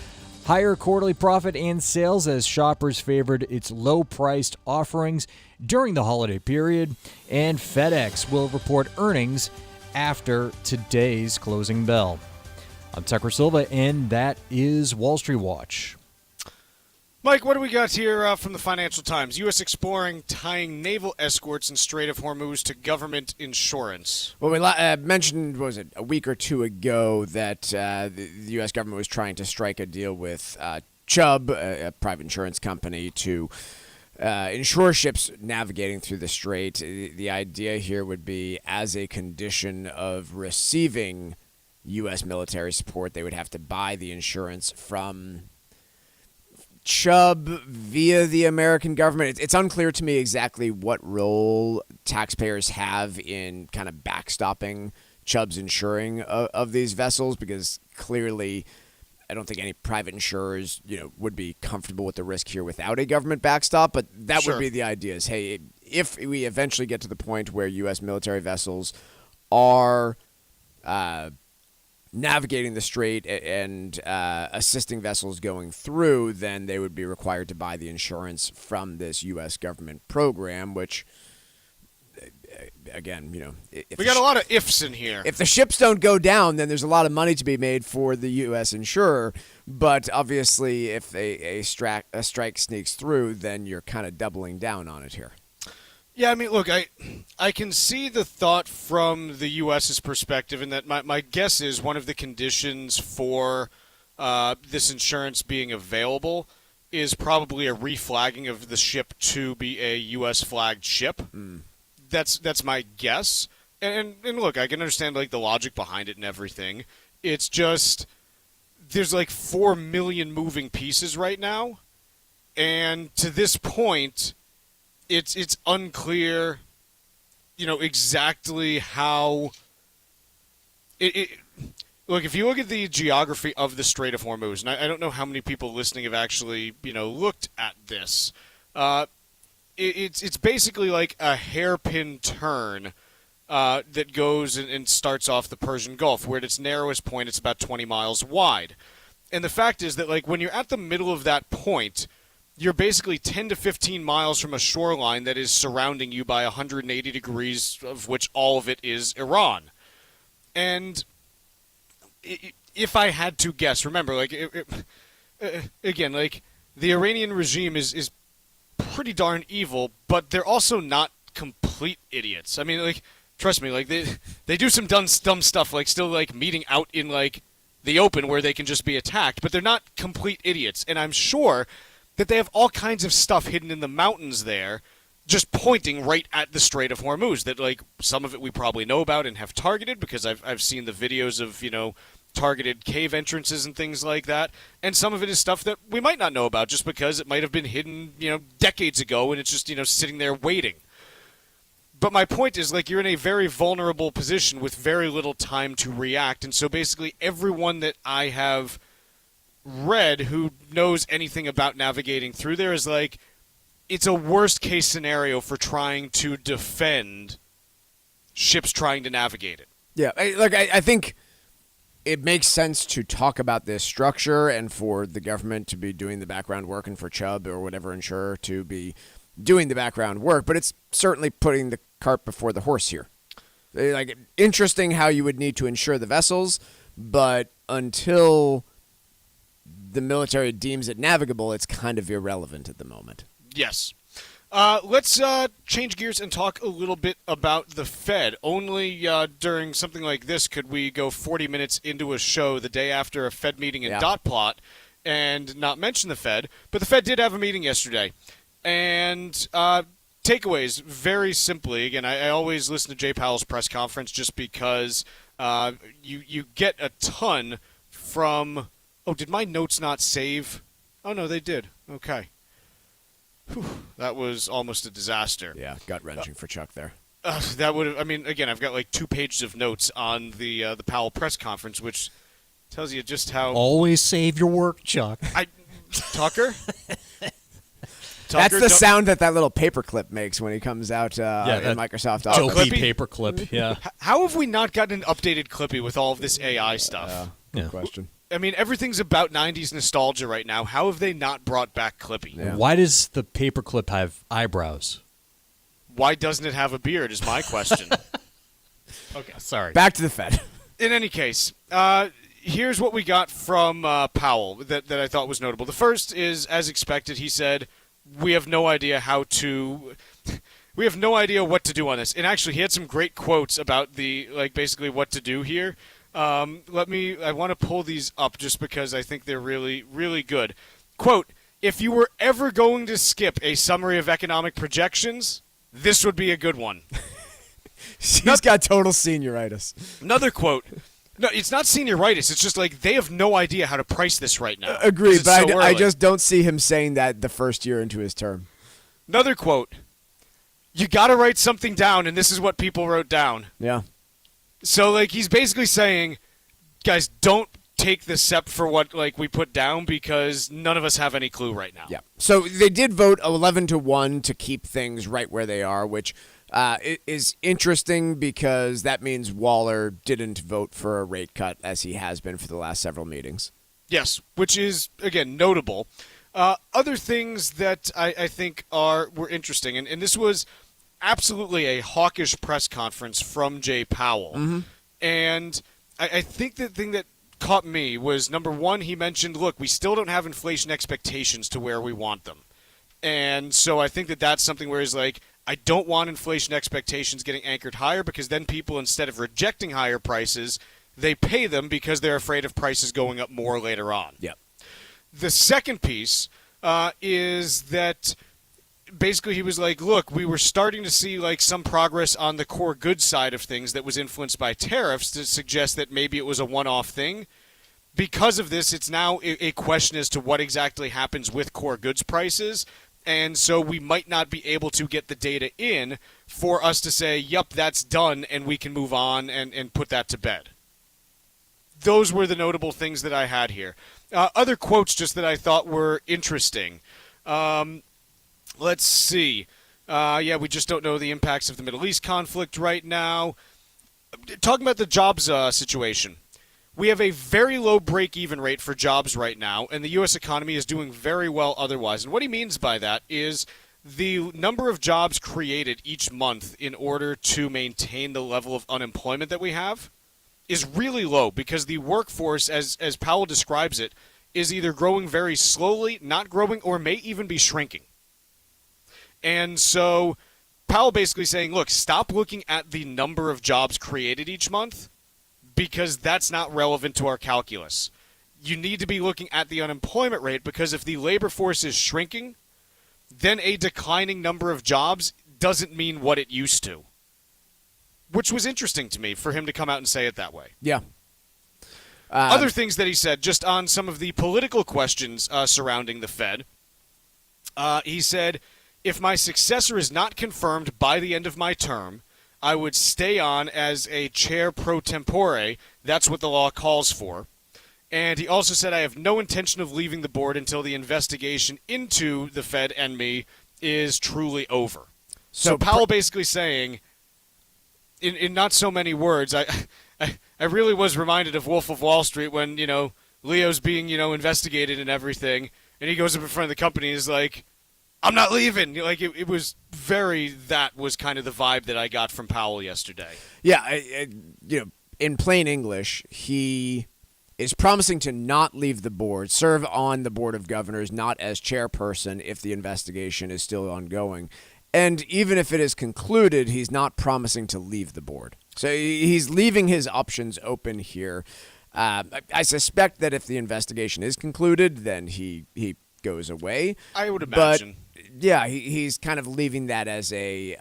higher quarterly profit and sales as shoppers favored its low-priced offerings during the holiday period. And FedEx will report earnings after today's closing bell. I'm Tucker Silva, and that is Wall Street Watch. Mike, what do we got here from the Financial Times? U.S. exploring tying naval escorts in Strait of Hormuz to government insurance. Well, we mentioned, what was it, a week or two ago that the U.S. government was trying to strike a deal with Chubb, a private insurance company, to insure ships navigating through the strait. The idea here would be, as a condition of receiving U.S. military support, they would have to buy the insurance from Chubb via the American government. It's unclear to me exactly what role taxpayers have in kind of backstopping Chubb's insuring of these vessels, because clearly I don't think any private insurers, would be comfortable with the risk here without a government backstop. But that would be the idea: is, hey, if we eventually get to the point where U.S. military vessels are navigating the strait and assisting vessels going through, then they would be required to buy the insurance from this U.S. government program, which, again, we got a lot of ifs in here. If the ships don't go down, then there's a lot of money to be made for the U.S. insurer. But obviously, if a strike sneaks through, then you're kind of doubling down on it here. Yeah, I mean, look, I can see the thought from the U.S.'s perspective, and that my guess is one of the conditions for this insurance being available is probably a reflagging of the ship to be a U.S. flagged ship. That's my guess. And look, I can understand the logic behind it and everything. It's just there's 4 million moving pieces right now, and to this point, it's unclear, exactly how look, if you look at the geography of the Strait of Hormuz, and I don't know how many people listening have actually, looked at this. It's basically like a hairpin turn that goes and starts off the Persian Gulf, where at its narrowest point, it's about 20 miles wide. And the fact is that, when you're at the middle of that point, you're basically 10 to 15 miles from a shoreline that is surrounding you by 180 degrees, of which all of it is Iran. And if I had to guess, remember, again, the Iranian regime is pretty darn evil, but they're also not complete idiots. I mean, trust me, like they do some dumb stuff, like still like meeting out in like the open where they can just be attacked, but they're not complete idiots. And I'm sure that they have all kinds of stuff hidden in the mountains there, just pointing right at the Strait of Hormuz. That like some of it we probably know about and have targeted because I've seen the videos of targeted cave entrances and things like that, and some of it is stuff that we might not know about just because it might have been hidden decades ago and it's just sitting there waiting. But my point is, like, you're in a very vulnerable position with very little time to react, and so basically everyone that I have read who knows anything about navigating through there is like, it's a worst case scenario for trying to defend ships trying to navigate it. Yeah, I think it makes sense to talk about this structure and for the government to be doing the background work and for Chubb or whatever insurer to be doing the background work, but it's certainly putting the cart before the horse here. Like, interesting how you would need to insure the vessels, but until the military deems it navigable, it's kind of irrelevant at the moment. Yes. Let's change gears and talk a little bit about the Fed. Only during something like this could we go 40 minutes into a show the day after a Fed meeting in dot plot and not mention the Fed. But the Fed did have a meeting yesterday. And takeaways, very simply, again, I always listen to Jay Powell's press conference just because you get a ton from... Oh, did my notes not save? Oh, no, they did. Okay. Whew, that was almost a disaster. Yeah, gut-wrenching for Chuck there. That would have... I mean, again, I've got like 2 pages of notes on the Powell press conference, which tells you just how... Always save your work, Chuck. Tucker? That's the sound that little paperclip makes when he comes out in Microsoft Office. Dopey paperclip, yeah. How have we not gotten an updated Clippy with all of this AI stuff? Good question. I mean, everything's about 90s nostalgia right now. How have they not brought back Clippy? Yeah. Why does the paperclip have eyebrows? Why doesn't it have a beard is my question. Okay, sorry. Back to the Fed. In any case, here's what we got from Powell that I thought was notable. The first is, as expected, he said, we have no idea what to do on this. And actually, he had some great quotes about basically what to do here. I want to pull these up just because I think they're really, really good. Quote, if you were ever going to skip a summary of economic projections, this would be a good one. He's got total senioritis. Another quote. No, it's not senioritis. It's just like they have no idea how to price this right now. Agreed, but I just don't see him saying that the first year into his term. Another quote. You got to write something down, and this is what people wrote down. Yeah. So, like, he's basically saying, guys, don't take the SEP for what, like, we put down because none of us have any clue right now. Yeah. So they did vote 11-1 to keep things right where they are, which is interesting because that means Waller didn't vote for a rate cut as he has been for the last several meetings. Yes, which is, again, notable. Other things that I think were interesting, and this was absolutely a hawkish press conference from Jay Powell. Mm-hmm. And I think the thing that caught me was, number one, he mentioned, look, we still don't have inflation expectations to where we want them. And so I think that's something where he's like, I don't want inflation expectations getting anchored higher because then people, instead of rejecting higher prices, they pay them because they're afraid of prices going up more later on. Yep. The second piece is that basically he was like, look, we were starting to see like some progress on the core goods side of things that was influenced by tariffs to suggest that maybe it was a one-off thing. Because of this, it's now a question as to what exactly happens with core goods prices. And so we might not be able to get the data in for us to say, yep, that's done, and we can move on and put that to bed. Those were the notable things that I had here. Other quotes just that I thought were interesting. Let's see. We just don't know the impacts of the Middle East conflict right now. Talking about the jobs situation. We have a very low break-even rate for jobs right now, and the U.S. economy is doing very well otherwise. And what he means by that is the number of jobs created each month in order to maintain the level of unemployment that we have is really low because the workforce, as Powell describes it, is either growing very slowly, not growing, or may even be shrinking. And so Powell basically saying, look, stop looking at the number of jobs created each month because that's not relevant to our calculus. You need to be looking at the unemployment rate because if the labor force is shrinking, then a declining number of jobs doesn't mean what it used to. Which was interesting to me for him to come out and say it that way. Yeah. Other things that he said, just on some of the political questions surrounding the Fed, he said, if my successor is not confirmed by the end of my term, I would stay on as a chair pro tempore. That's what the law calls for. And he also said, I have no intention of leaving the board until the investigation into the Fed and me is truly over. So Powell basically saying, in not so many words, I really was reminded of Wolf of Wall Street when, Leo's being, investigated and everything, and he goes up in front of the company and is like, I'm not leaving. Like, it was that was kind of the vibe that I got from Powell yesterday. Yeah, in plain English, he is promising to not leave the board, serve on the board of governors, not as chairperson if the investigation is still ongoing. And even if it is concluded, he's not promising to leave the board. So he's leaving his options open here. I suspect that if the investigation is concluded, then he goes away. I would imagine. But yeah, he's kind of leaving that as a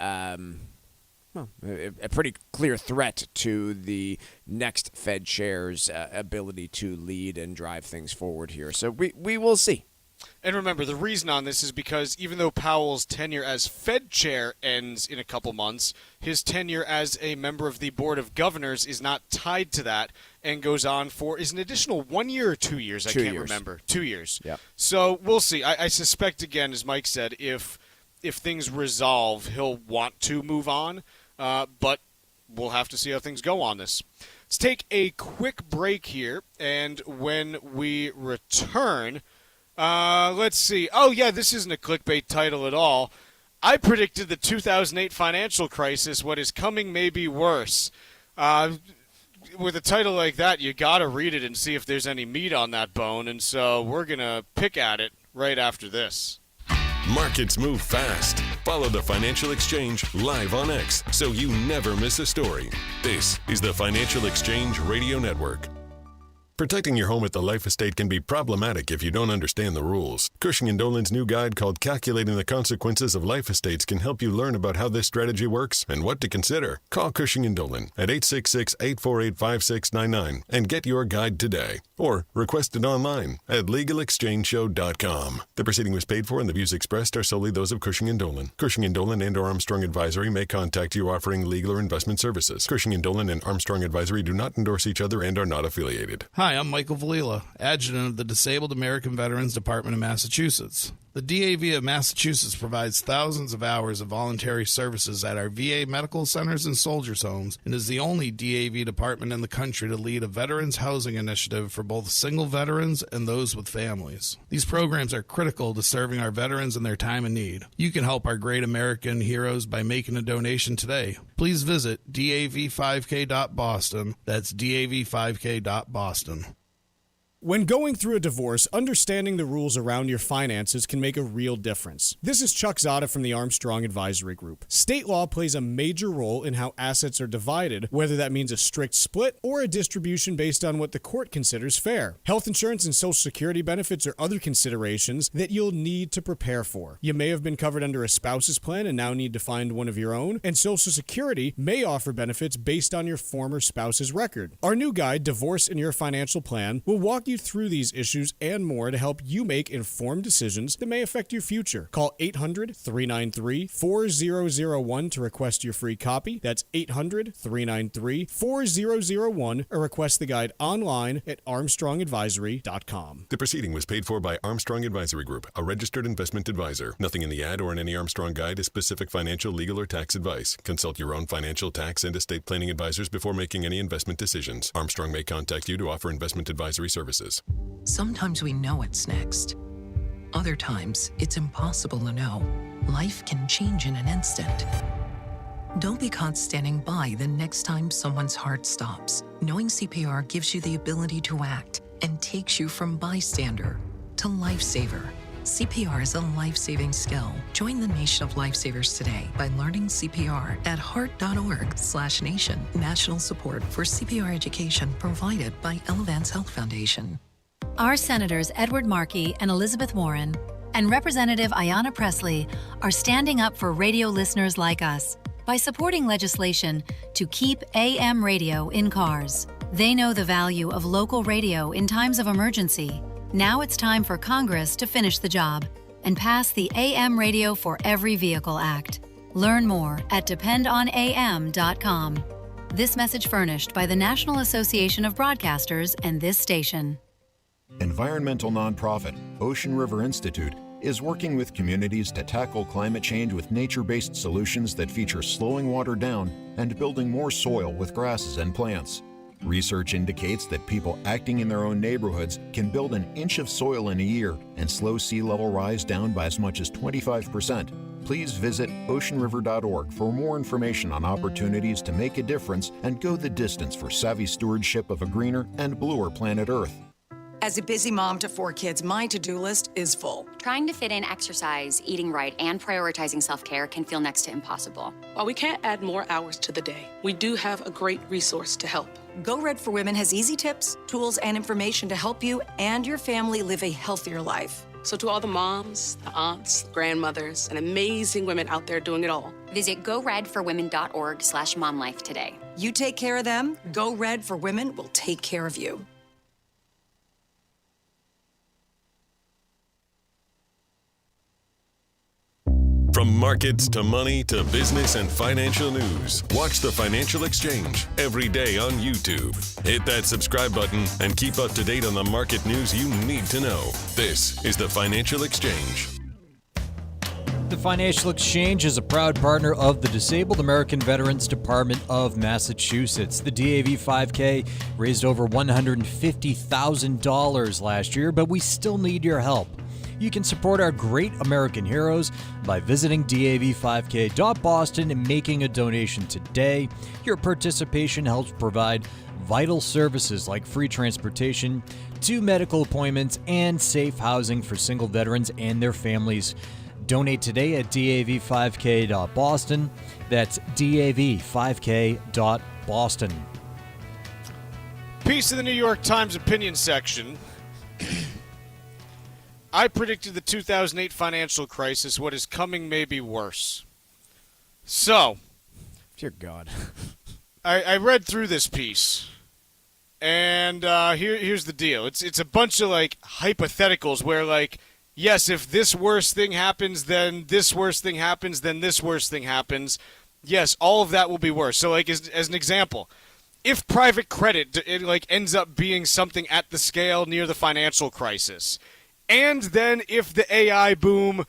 pretty clear threat to the next Fed chair's ability to lead and drive things forward here. So we will see. And remember, the reason on this is because even though Powell's tenure as Fed chair ends in a couple months, his tenure as a member of the Board of Governors is not tied to that and goes on for, is an additional 1 year or 2 years? I can't remember. 2 years. Yep. So we'll see. I suspect, again, as Mike said, if things resolve, he'll want to move on, but we'll have to see how things go on this. Let's take a quick break here, and when we return... let's see. Oh, yeah, this isn't a clickbait title at all. I predicted the 2008 financial crisis. What is coming may be worse. With a title like that, you got to read it and see if there's any meat on that bone. And so we're going to pick at it right after this. Markets move fast. Follow the Financial Exchange live on X so you never miss a story. This is the Financial Exchange Radio Network. Protecting your home at the life estate can be problematic if you don't understand the rules. Cushing & Dolan's new guide called Calculating the Consequences of Life Estates can help you learn about how this strategy works and what to consider. Call Cushing & Dolan at 866-848-5699 and get your guide today. Or request it online at LegalExchangeShow.com. The proceeding was paid for and the views expressed are solely those of Cushing & Dolan. Cushing & Dolan and or Armstrong Advisory may contact you offering legal or investment services. Cushing & Dolan and Armstrong Advisory do not endorse each other and are not affiliated. Hi, I'm Michael Valila, Adjutant of the Disabled American Veterans Department of Massachusetts. The DAV of Massachusetts provides thousands of hours of voluntary services at our VA medical centers and soldiers' homes and is the only DAV department in the country to lead a veterans housing initiative for both single veterans and those with families. These programs are critical to serving our veterans in their time of need. You can help our great American heroes by making a donation today. Please visit dav5k.boston. That's dav5k.boston. When going through a divorce, understanding the rules around your finances can make a real difference. This is Chuck Zodda from the Armstrong Advisory Group. State law plays a major role in how assets are divided, whether that means a strict split or a distribution based on what the court considers fair. Health insurance and Social Security benefits are other considerations that you'll need to prepare for. You may have been covered under a spouse's plan and now need to find one of your own, and Social Security may offer benefits based on your former spouse's record. Our new guide, Divorce in Your Financial Plan, will walk you through these issues and more to help you make informed decisions that may affect your future. Call 800-393-4001 to request your free copy. That's 800-393-4001 or request the guide online at armstrongadvisory.com. The proceeding was paid for by Armstrong Advisory Group, a registered investment advisor. Nothing in the ad or in any Armstrong guide is specific financial, legal, or tax advice. Consult your own financial, tax, and estate planning advisors before making any investment decisions. Armstrong may contact you to offer investment advisory services. Sometimes we know what's next. Other times, it's impossible to know. Life can change in an instant. Don't be caught standing by the next time someone's heart stops. Knowing CPR gives you the ability to act and takes you from bystander to lifesaver. CPR is a life-saving skill. Join the nation of lifesavers today by learning CPR at heart.org/nation. National support for CPR education provided by Elevance Health Foundation. Our Senators Edward Markey and Elizabeth Warren and Representative Ayanna Pressley are standing up for radio listeners like us by supporting legislation to keep AM radio in cars. They know the value of local radio in times of emergency. Now it's time for Congress to finish the job and pass the AM Radio for Every Vehicle Act. Learn more at dependonam.com. This message furnished by the National Association of Broadcasters and this station. Environmental nonprofit Ocean River Institute is working with communities to tackle climate change with nature-based solutions that feature slowing water down and building more soil with grasses and plants. Research indicates that people acting in their own neighborhoods can build an inch of soil in a year and slow sea level rise down by as much as 25%. Please visit oceanriver.org for more information on opportunities to make a difference and go the distance for savvy stewardship of a greener and bluer planet Earth. As a busy mom to 4 kids, my to-do list is full. Trying to fit in exercise, eating right, and prioritizing self-care can feel next to impossible. While we can't add more hours to the day, we do have a great resource to help. Go Red for Women has easy tips, tools, and information to help you and your family live a healthier life. So to all the moms, the aunts, grandmothers, and amazing women out there doing it all, visit goredforwomen.org/momlife today. You take care of them, Go Red for Women will take care of you. From markets to money to business and financial news, watch The Financial Exchange every day on YouTube. Hit that subscribe button and keep up to date on the market news you need to know. This is The Financial Exchange. The Financial Exchange is a proud partner of the Disabled American Veterans Department of Massachusetts. The DAV 5K raised over $150,000 last year, but we still need your help. You can support our great American heroes by visiting dav5k.boston and making a donation today. Your participation helps provide vital services like free transportation, 2 medical appointments, and safe housing for single veterans and their families. Donate today at dav5k.boston. That's dav5k.boston. Piece of the New York Times opinion section. I predicted the 2008 financial crisis. What is coming may be worse. So, dear God, I read through this piece, and here's the deal. It's a bunch of like hypotheticals where like, yes, if this worst thing happens, then this worst thing happens, then this worst thing happens. Yes, all of that will be worse. So like as an example, if private credit ends up being something at the scale near the financial crisis. And then if the AI boom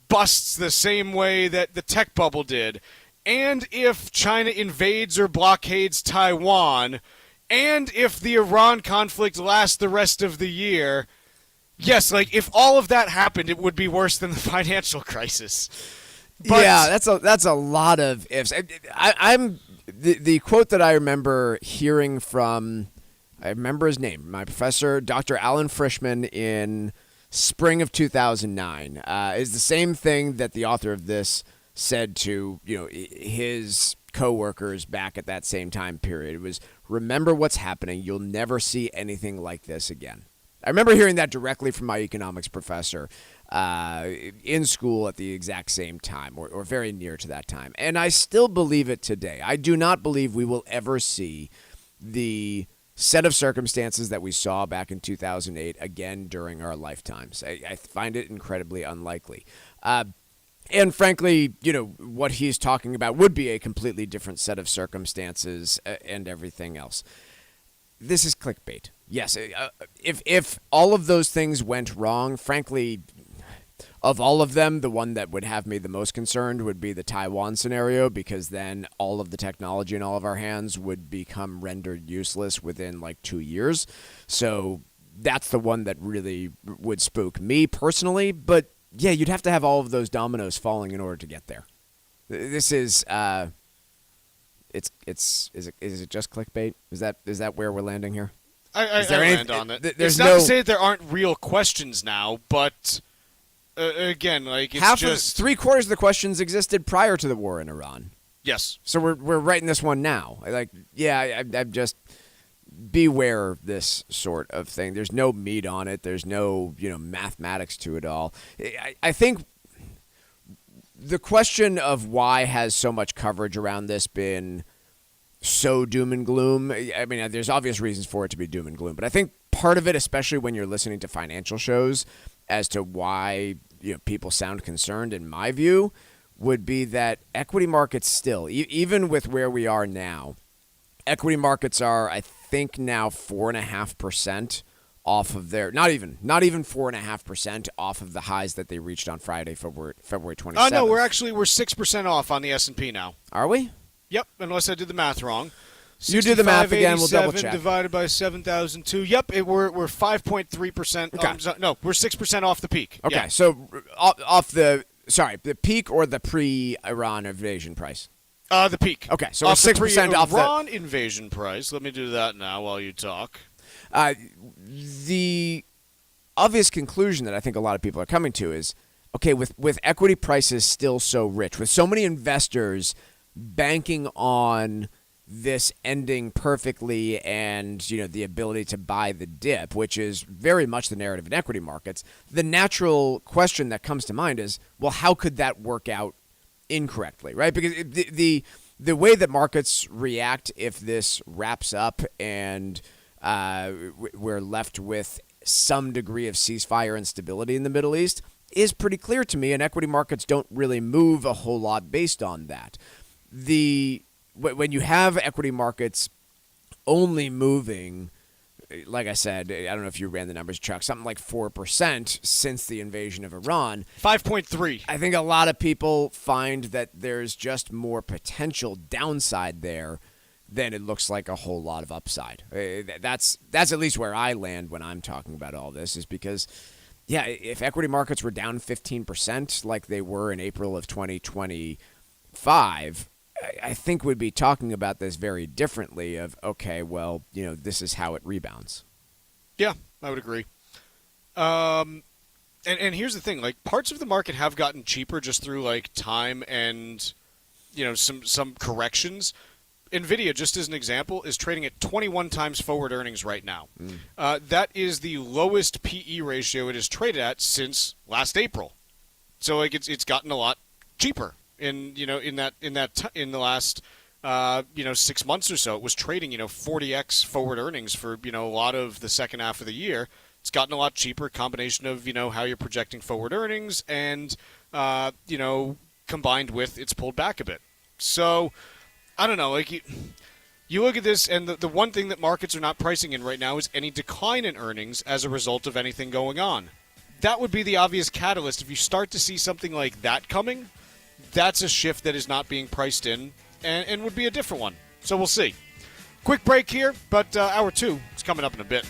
busts the same way that the tech bubble did, and if China invades or blockades Taiwan, and if the Iran conflict lasts the rest of the year, yes, like if all of that happened, it would be worse than the financial crisis. But yeah, that's a lot of ifs. I'm the quote that I remember hearing from, I remember his name, my professor, Dr. Alan Frischman, in spring of 2009, is the same thing that the author of this said to his coworkers back at that same time period. It was, remember what's happening. You'll never see anything like this again. I remember hearing that directly from my economics professor in school at the exact same time, or very near to that time. And I still believe it today. I do not believe we will ever see the set of circumstances that we saw back in 2008 again during our lifetimes. I find it incredibly unlikely. And frankly, what he's talking about would be a completely different set of circumstances and everything else. This is clickbait. Yes, if all of those things went wrong, frankly, of all of them, the one that would have me the most concerned would be the Taiwan scenario, because then all of the technology in all of our hands would become rendered useless within like 2 years. So that's the one that really would spook me personally. But yeah, you'd have to have all of those dominoes falling in order to get there. This is is it just clickbait? Is that where we're landing here? I land on it. It's not to say that there aren't real questions now, but again, like it's half just of 3/4 of the questions existed prior to the war in Iran. Yes. So we're writing this one now. Like, yeah, I'm just beware of this sort of thing. There's no meat on it. There's no mathematics to it all. I think the question of why has so much coverage around this been so doom and gloom. I mean, there's obvious reasons for it to be doom and gloom, but I think part of it, especially when you're listening to financial shows, as to why people sound concerned, in my view, would be that equity markets still, even with where we are now, equity markets are, I think, now 4.5% off of their not even 4.5% off of the highs that they reached on Friday, February 27th. Oh no, we're 6% off on the S&P now. Are we? Yep, unless I did the math wrong. You do the math again. We'll double check. Divided by 7,002. Yep, we're 5.3%. Okay. No, we're 6% off the peak. Okay, yeah. So off the peak or the pre-Iran invasion price? The peak. Okay, so we're 6% off the Iran invasion price. Let me do that now while you talk. The obvious conclusion that I think a lot of people are coming to is, okay, with equity prices still so rich, with so many investors banking on this ending perfectly and the ability to buy the dip, which is very much the narrative in equity markets, the natural question that comes to mind is, well, how could that work out incorrectly, right? Because the way that markets react if this wraps up and we're left with some degree of ceasefire and stability in the Middle East is pretty clear to me, and equity markets don't really move a whole lot based on that. When you have equity markets only moving, like I said, I don't know if you ran the numbers, Chuck, something like 4% since the invasion of Iran. 5.3. I think a lot of people find that there's just more potential downside there than it looks like a whole lot of upside. That's at least where I land when I'm talking about all this, is because, yeah, if equity markets were down 15% like they were in April of 2025, I think we'd be talking about this very differently of, okay, well, this is how it rebounds. Yeah, I would agree. And here's the thing, like, parts of the market have gotten cheaper just through like time and some corrections. NVIDIA, just as an example, is trading at 21 times forward earnings right now. That is the lowest PE ratio it has traded at since last April. So like it's gotten a lot cheaper. In the last 6 months or so, it was trading 40x forward earnings for a lot of the second half of the year. It's gotten a lot cheaper. Combination of how you're projecting forward earnings and combined with it's pulled back a bit. So I don't know. Like you look at this, and the one thing that markets are not pricing in right now is any decline in earnings as a result of anything going on. That would be the obvious catalyst. If you start to see something like that coming, that's a shift that is not being priced in and would be a different one. So we'll see. Quick break here, but hour 2 is coming up in a bit.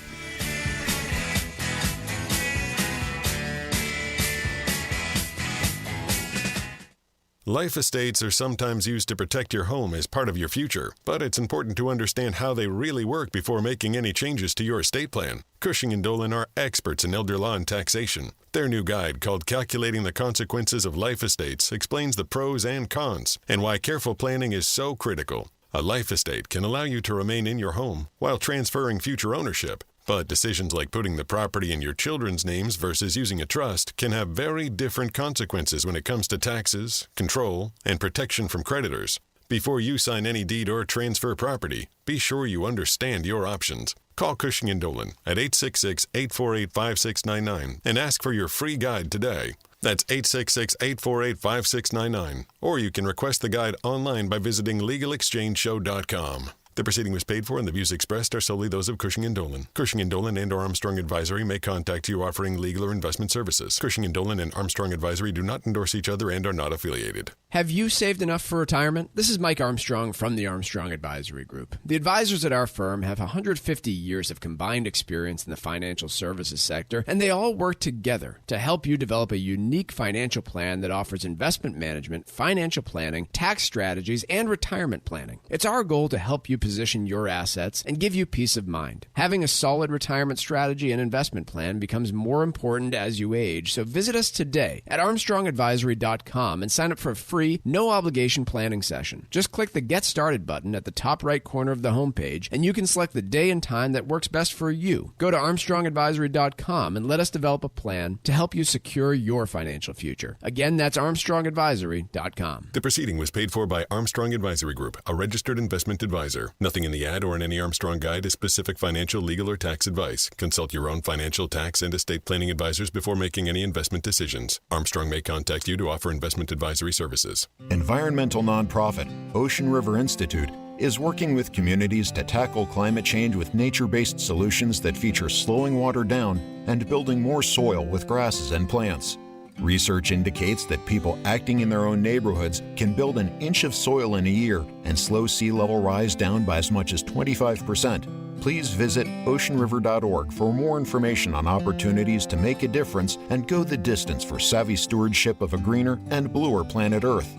Life estates are sometimes used to protect your home as part of your future, but it's important to understand how they really work before making any changes to your estate plan. Cushing & Dolan are experts in elder law and taxation. Their new guide, called Calculating the Consequences of Life Estates, explains the pros and cons and why careful planning is so critical. A life estate can allow you to remain in your home while transferring future ownership. But decisions like putting the property in your children's names versus using a trust can have very different consequences when it comes to taxes, control, and protection from creditors. Before you sign any deed or transfer property, be sure you understand your options. Call Cushing & Dolan at 866-848-5699 and ask for your free guide today. That's 866-848-5699. Or you can request the guide online by visiting LegalExchangeShow.com. The proceeding was paid for and the views expressed are solely those of Cushing & Dolan. Cushing & Dolan and or Armstrong Advisory may contact you offering legal or investment services. Cushing & Dolan and Armstrong Advisory do not endorse each other and are not affiliated. Have you saved enough for retirement? This is Mike Armstrong from the Armstrong Advisory Group. The advisors at our firm have 150 years of combined experience in the financial services sector, and they all work together to help you develop a unique financial plan that offers investment management, financial planning, tax strategies, and retirement planning. It's our goal to help you reposition your assets and give you peace of mind. Having a solid retirement strategy and investment plan becomes more important as you age, so visit us today at armstrongadvisory.com and sign up for a free, no-obligation planning session. Just click the Get Started button at the top right corner of the homepage, and you can select the day and time that works best for you. Go to armstrongadvisory.com and let us develop a plan to help you secure your financial future. Again, that's armstrongadvisory.com. The proceeding was paid for by Armstrong Advisory Group, a registered investment advisor. Nothing in the ad or in any Armstrong guide is specific financial, legal, or tax advice. Consult your own financial, tax, and estate planning advisors before making any investment decisions. Armstrong may contact you to offer investment advisory services. Environmental nonprofit Ocean River Institute is working with communities to tackle climate change with nature-based solutions that feature slowing water down and building more soil with grasses and plants. Research indicates that people acting in their own neighborhoods can build an inch of soil in a year and slow sea level rise down by as much as 25%. Please visit oceanriver.org for more information on opportunities to make a difference and go the distance for savvy stewardship of a greener and bluer planet Earth.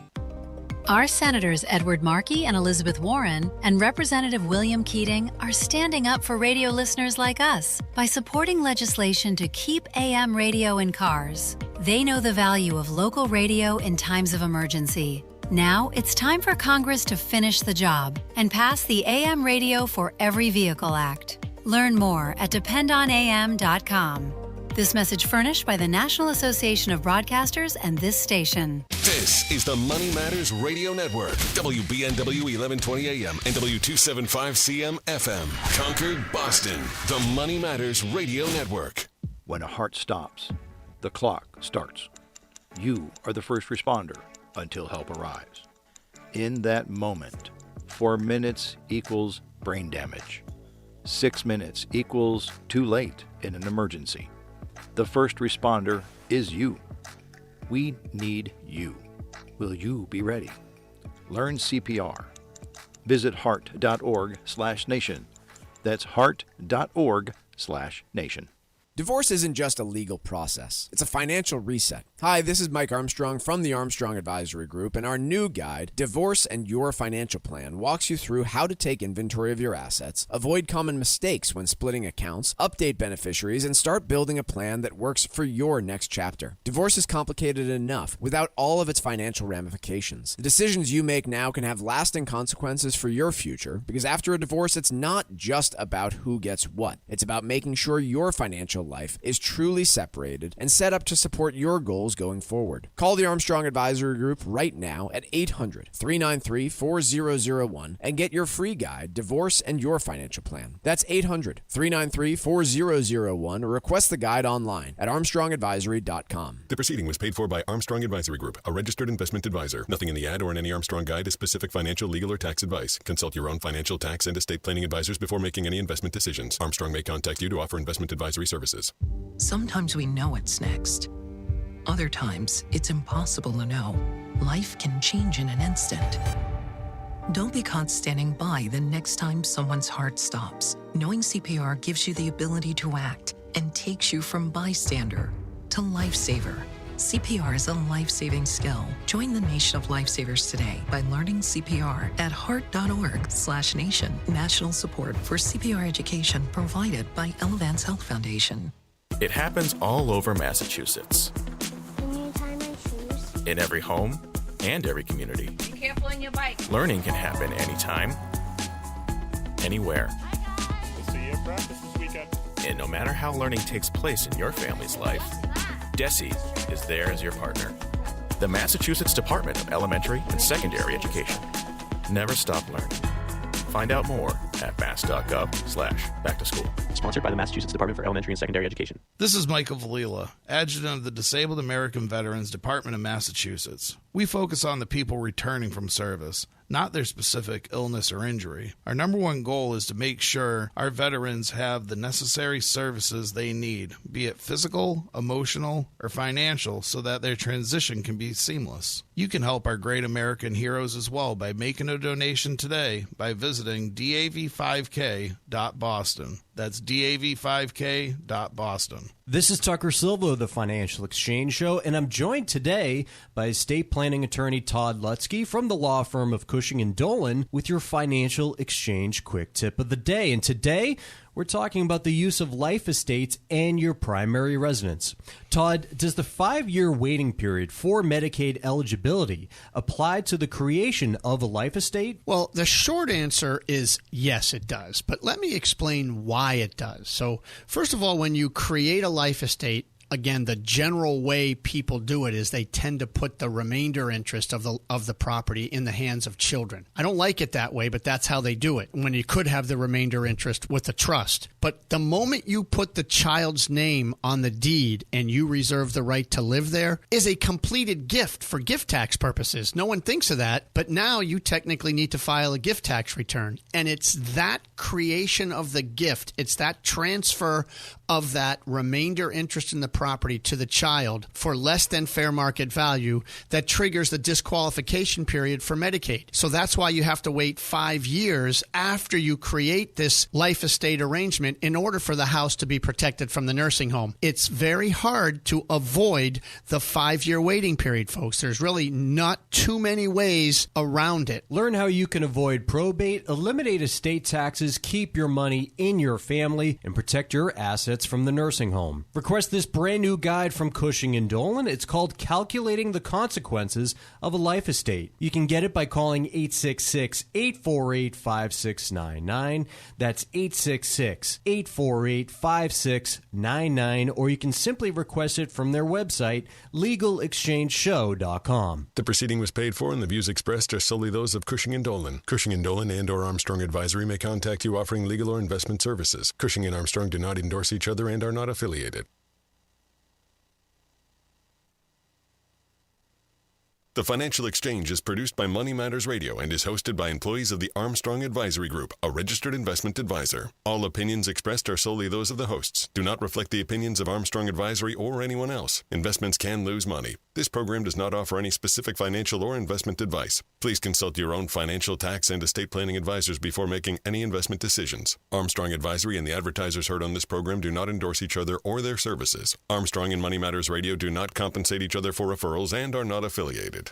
Our Senators Edward Markey and Elizabeth Warren and Representative William Keating are standing up for radio listeners like us by supporting legislation to keep AM radio in cars. They know the value of local radio in times of emergency. Now it's time for Congress to finish the job and pass the AM Radio for Every Vehicle Act. Learn more at dependonam.com. This message furnished by the National Association of Broadcasters and this station. This is the Money Matters Radio Network. WBNW 1120 AM and W275CM FM. Concord, Boston. The Money Matters Radio Network. When a heart stops, the clock starts. You are the first responder until help arrives. In that moment, 4 minutes equals brain damage. 6 minutes equals too late in an emergency. The first responder is you. We need you. Will you be ready? Learn CPR. Visit heart.org/nation. That's heart.org/nation. Divorce isn't just a legal process. It's a financial reset. Hi, this is Mike Armstrong from the Armstrong Advisory Group, and our new guide, Divorce and Your Financial Plan, walks you through how to take inventory of your assets, avoid common mistakes when splitting accounts, update beneficiaries, and start building a plan that works for your next chapter. Divorce is complicated enough without all of its financial ramifications. The decisions you make now can have lasting consequences for your future, because after a divorce, it's not just about who gets what. It's about making sure your financial life is truly separated and set up to support your goals going forward. Call the Armstrong Advisory Group right now at 800-393-4001 and get your free guide, Divorce and Your Financial Plan. That's 800-393-4001 or request the guide online at armstrongadvisory.com. The proceeding was paid for by Armstrong Advisory Group, a registered investment advisor. Nothing in the ad or in any Armstrong guide is specific financial, legal, or tax advice. Consult your own financial, tax, and estate planning advisors before making any investment decisions. Armstrong may contact you to offer investment advisory services. Sometimes we know what's next. Other times, it's impossible to know. Life can change in an instant. Don't be caught standing by the next time someone's heart stops. Knowing CPR gives you the ability to act and takes you from bystander to lifesaver. CPR is a life-saving skill. Join the nation of lifesavers today by learning CPR at heart.org/nation. National support for CPR education provided by Elevance Health Foundation. It happens all over Massachusetts. Can you tie my shoes? In every home and every community. Be careful on your bike. Learning can happen anytime, anywhere. We'll see you at practice this weekend. And no matter how learning takes place in your family's life, DESE is there as your partner. The Massachusetts Department of Elementary and Secondary Education. Never stop learning. Find out more at mass.gov/back-to-school. Sponsored by the Massachusetts Department for Elementary and Secondary Education. This is Michael Valila, Adjutant of the Disabled American Veterans Department of Massachusetts. We focus on the people returning from service, not their specific illness or injury. Our number one goal is to make sure our veterans have the necessary services they need, be it physical, emotional, or financial, so that their transition can be seamless. You can help our great American heroes as well by making a donation today by visiting dav5k.boston. That's DAV5K.Boston. This is Tucker Silva of the Financial Exchange Show, and I'm joined today by estate planning attorney Todd Lutzke from the law firm of Cushing & Dolan with your Financial Exchange Quick Tip of the Day. And today, we're talking about the use of life estates and your primary residence. Todd, does the 5-year waiting period for Medicaid eligibility apply to the creation of a life estate? Well, the short answer is yes, it does. But let me explain why it does. So, first of all, when you create a life estate, again, the general way people do it is they tend to put the remainder interest of the property in the hands of children. I don't like it that way, but that's how they do it, when you could have the remainder interest with the trust. But the moment you put the child's name on the deed and you reserve the right to live there is a completed gift for gift tax purposes. No one thinks of that, but now you technically need to file a gift tax return. And it's that creation of the gift, it's that transfer of that remainder interest in the property to the child for less than fair market value that triggers the disqualification period for Medicaid. So that's why you have to wait 5 years after you create this life estate arrangement in order for the house to be protected from the nursing home. It's very hard to avoid the 5-year waiting period, folks. There's really not too many ways around it. Learn how you can avoid probate, eliminate estate taxes, keep your money in your family, and protect your assets from the nursing home. Request this brand new guide from Cushing & Dolan. It's called Calculating the Consequences of a Life Estate. You can get it by calling 866-848-5699. That's 866-848-5699, or you can simply request it from their website, legalexchangeshow.com. The proceeding was paid for and the views expressed are solely those of Cushing & Dolan. Cushing & Dolan and or Armstrong Advisory may contact you offering legal or investment services. Cushing and Armstrong do not endorse each other and are not affiliated. The Financial Exchange is produced by Money Matters Radio and is hosted by employees of the Armstrong Advisory Group, a registered investment advisor. All opinions expressed are solely those of the hosts, do not reflect the opinions of Armstrong Advisory or anyone else. Investments can lose money. This program does not offer any specific financial or investment advice. Please consult your own financial, tax, and estate planning advisors before making any investment decisions. Armstrong Advisory and the advertisers heard on this program do not endorse each other or their services. Armstrong and Money Matters Radio do not compensate each other for referrals and are not affiliated.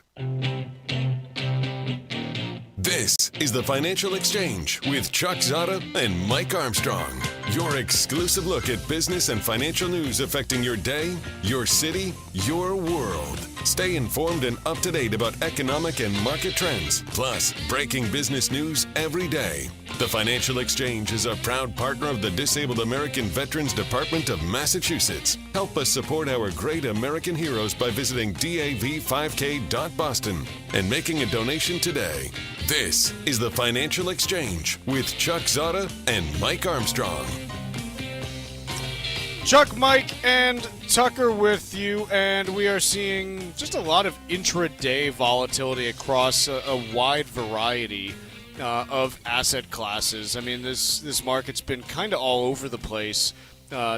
This is the Financial Exchange with Chuck Zodda and Mike Armstrong. Your exclusive look at business and financial news affecting your day, your city, your world. Stay informed and up to date about economic and market trends, plus breaking business news every day. The Financial Exchange is a proud partner of the Disabled American Veterans Department of Massachusetts. Help us support our great American heroes by visiting DAV5K.Boston and making a donation today. This is the Financial Exchange with Chuck Zodda and Mike Armstrong. Chuck, Mike, and Tucker with you, and we are seeing just a lot of intraday volatility across a wide variety of asset classes. I mean, this market's been kind of all over the place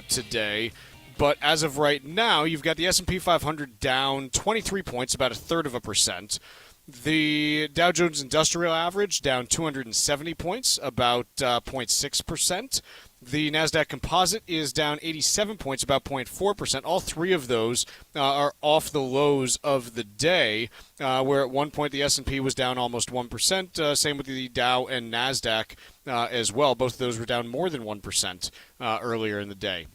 today. But as of right now, you've got the S&P 500 down 23 points, about 1/3%. The Dow Jones Industrial Average down 270 points, about 0.6%. The NASDAQ Composite is down 87 points, about 0.4%. All three of those are off the lows of the day, where at one point the S&P was down almost 1%. Same with the Dow and NASDAQ as well. Both of those were down more than 1% earlier in the day.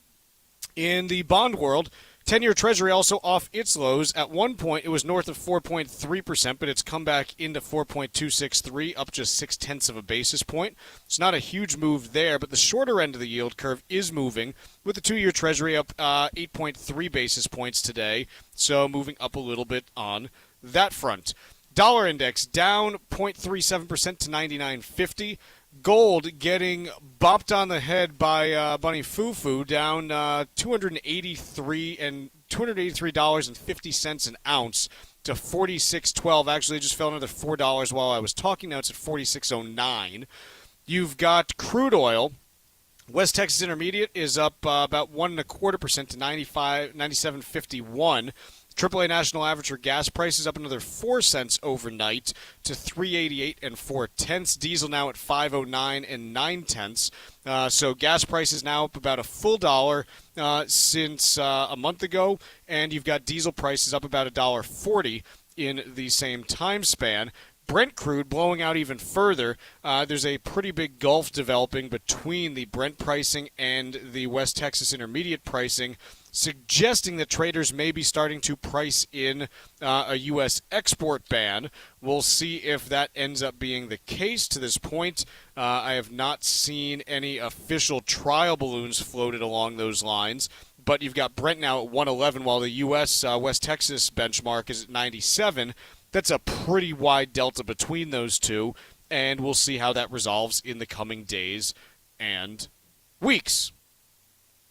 In the bond world, 10-year Treasury also off its lows. At one point, it was north of 4.3%, but it's come back into 4.263, up just 0.6 of a basis point. It's not a huge move there, but the shorter end of the yield curve is moving, with the 2-year Treasury up 8.3 basis points today, so moving up a little bit on that front. Dollar index down 0.37% to 99.50. Gold getting bopped on the head by Bunny Fufu, down $283.50 an ounce to $46.12. Actually, it just fell another $4 while I was talking. Now it's at $46.09. You've got crude oil. West Texas Intermediate is up about 1.25% to 97.51. AAA national average for gas prices up another 4 cents overnight to $3.88 and 4/10. Diesel now at $5.09 and 9/10. So gas prices now up about a full dollar since a month ago, and you've got diesel prices up about $1.40 in the same time span. Brent crude blowing out even further. There's a pretty big gulf developing between the Brent pricing and the West Texas Intermediate pricing, suggesting that traders may be starting to price in a U.S. export ban. We'll see if that ends up being the case. To this point, I have not seen any official trial balloons floated along those lines. But you've got Brent now at 111, while the U.S. West Texas benchmark is at 97. That's a pretty wide delta between those two, and we'll see how that resolves in the coming days and weeks.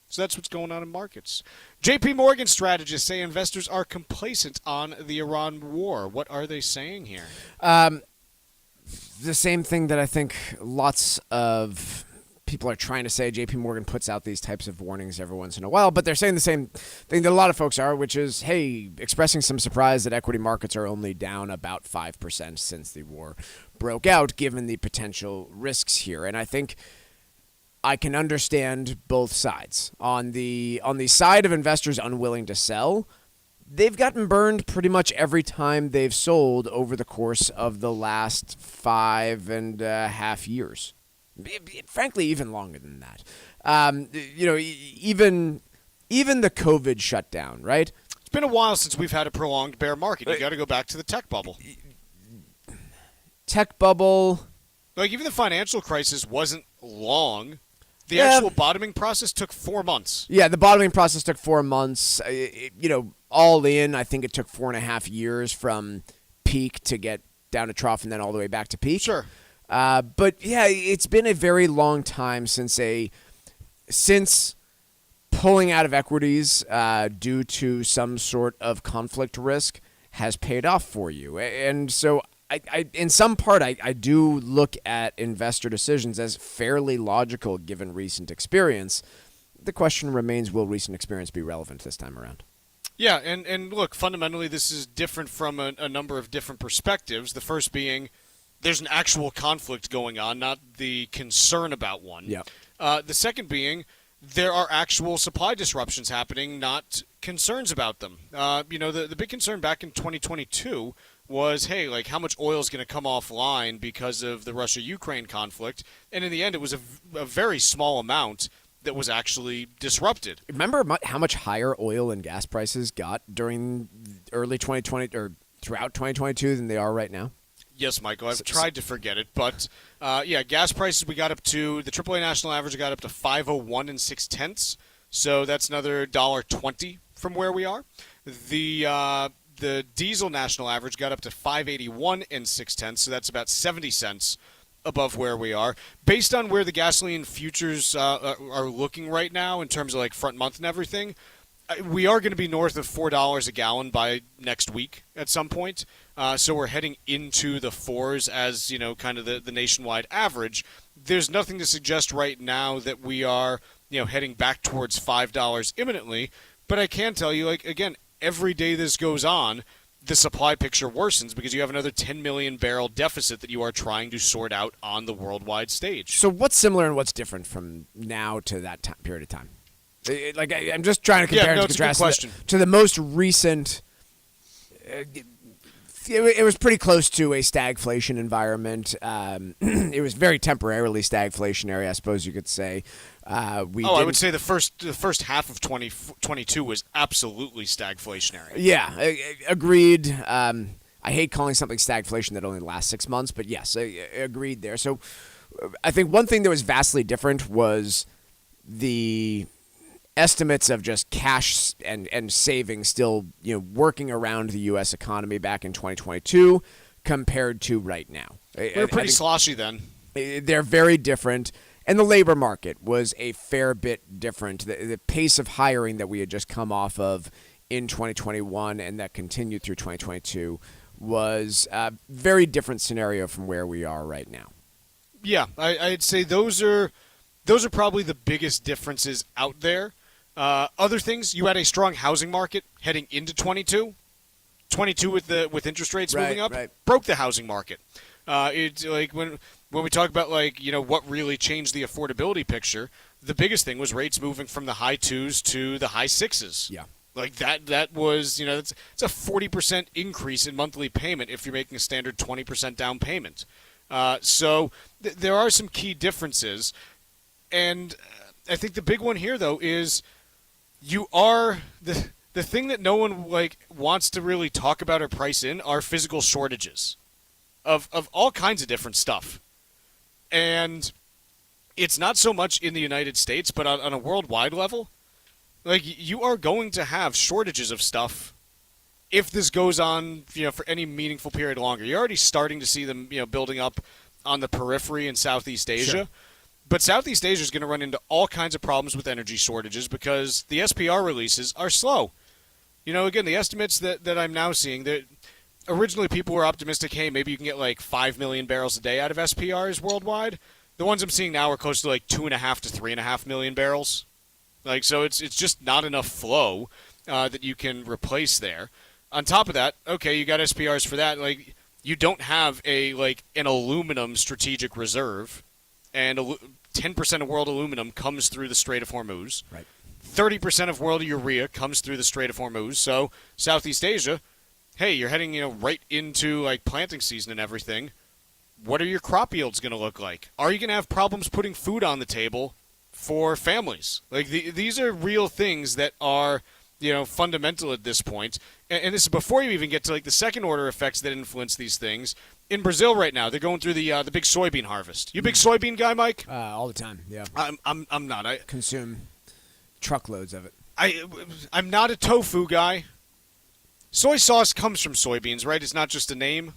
So that's what's going on in markets. JP Morgan strategists say investors are complacent on the Iran war. What are they saying here? The same thing that I think lots of people are trying to say. JP Morgan puts out these types of warnings every once in a while, but they're saying the same thing that a lot of folks are, which is, hey, expressing some surprise that equity markets are only down about 5% since the war broke out, given the potential risks here. And I think I can understand both sides. On the side of investors unwilling to sell, they've gotten burned pretty much every time they've sold over the course of the last 5.5 years. Frankly, even longer than that. Even the COVID shutdown, right? It's been a while since we've had a prolonged bear market. You got to go back to the tech bubble. Tech bubble. Like, even the financial crisis wasn't long. The actual bottoming process took 4 months. Yeah, the bottoming process took 4 months. All in, I think it took 4.5 years from peak to get down to trough and then all the way back to peak. Sure. But yeah, it's been a very long time since pulling out of equities due to some sort of conflict risk has paid off for you. And so I in some part, I do look at investor decisions as fairly logical given recent experience. The question remains, will recent experience be relevant this time around? Yeah, and look, fundamentally, this is different from a number of different perspectives. The first being, there's an actual conflict going on, not the concern about one. Yep. The second being, there are actual supply disruptions happening, not concerns about them. The big concern back in 2022 was, hey, like, how much oil is going to come offline because of the Russia-Ukraine conflict? And in the end, it was a very small amount that was actually disrupted. Remember how much higher oil and gas prices got during early 2020 or throughout 2022 than they are right now? Yes, Michael, I've tried to forget it, but gas prices the AAA national average got up to 501 and 6/10, so that's another $1.20 from where we are. The diesel national average got up to 581 and 6/10, so that's about 70 cents above where we are. Based on where the gasoline futures are looking right now in terms of like front month and everything, we are going to be north of $4 a gallon by next week at some point. So we're heading into the fours as, kind of the nationwide average. There's nothing to suggest right now that we are, heading back towards $5 imminently. But I can tell you, again, every day this goes on, the supply picture worsens because you have another 10 million barrel deficit that you are trying to sort out on the worldwide stage. So what's similar and what's different from now to that period of time? I'm just trying to compare and contrast to the most recent. It was pretty close to a stagflation environment. It was very temporarily stagflationary, I suppose you could say. I would say the first half of 2022 was absolutely stagflationary. Yeah, agreed. I hate calling something stagflation that only lasts 6 months, but yes, agreed there. So I think one thing that was vastly different was the estimates of just cash and savings still working around the U.S. economy back in 2022 compared to right now. We were pretty sloshy then. They're very different. And the labor market was a fair bit different. The pace of hiring that we had just come off of in 2021 and that continued through 2022 was a very different scenario from where we are right now. Yeah, I'd say those are probably the biggest differences out there. Other things, you had a strong housing market heading into 22. 22 with interest rates moving up broke the housing market. It's like when when we talk about, like, what really changed the affordability picture, the biggest thing was rates moving from the high 2s to the high 6s. Yeah. Like, that was, it's a 40% increase in monthly payment if you're making a standard 20% down payment. So there are some key differences. And I think the big one here, though, is you are the thing that no one wants to really talk about or price in are physical shortages of all kinds of different stuff. And it's not so much in the United States, but on a worldwide level, like, you are going to have shortages of stuff if this goes on, for any meaningful period longer. You're already starting to see them, building up on the periphery in Southeast Asia. Sure. But Southeast Asia is going to run into all kinds of problems with energy shortages because the SPR releases are slow. Again, the estimates that I'm now seeing, that originally people were optimistic, hey, maybe you can get like 5 million barrels a day out of SPRs worldwide. The ones I'm seeing now are close to like 2.5 to 3.5 million barrels. Like, so it's just not enough flow that you can replace there. On top of that, okay, you got SPRs for that. Like, you don't have an aluminum strategic reserve, and 10% of world aluminum comes through the Strait of Hormuz. Right. 30% of world urea comes through the Strait of Hormuz. So Southeast Asia, hey, you're heading right into like planting season and everything. What are your crop yields going to look like? Are you going to have problems putting food on the table for families? Like, these are real things that are fundamental at this point. And this is before you even get to like the second order effects that influence these things. In Brazil right now, they're going through the big soybean harvest. You a big soybean guy, Mike? All the time. Yeah. I'm not. I consume truckloads of it. I'm not a tofu guy. Soy sauce comes from soybeans, right? It's not just a name.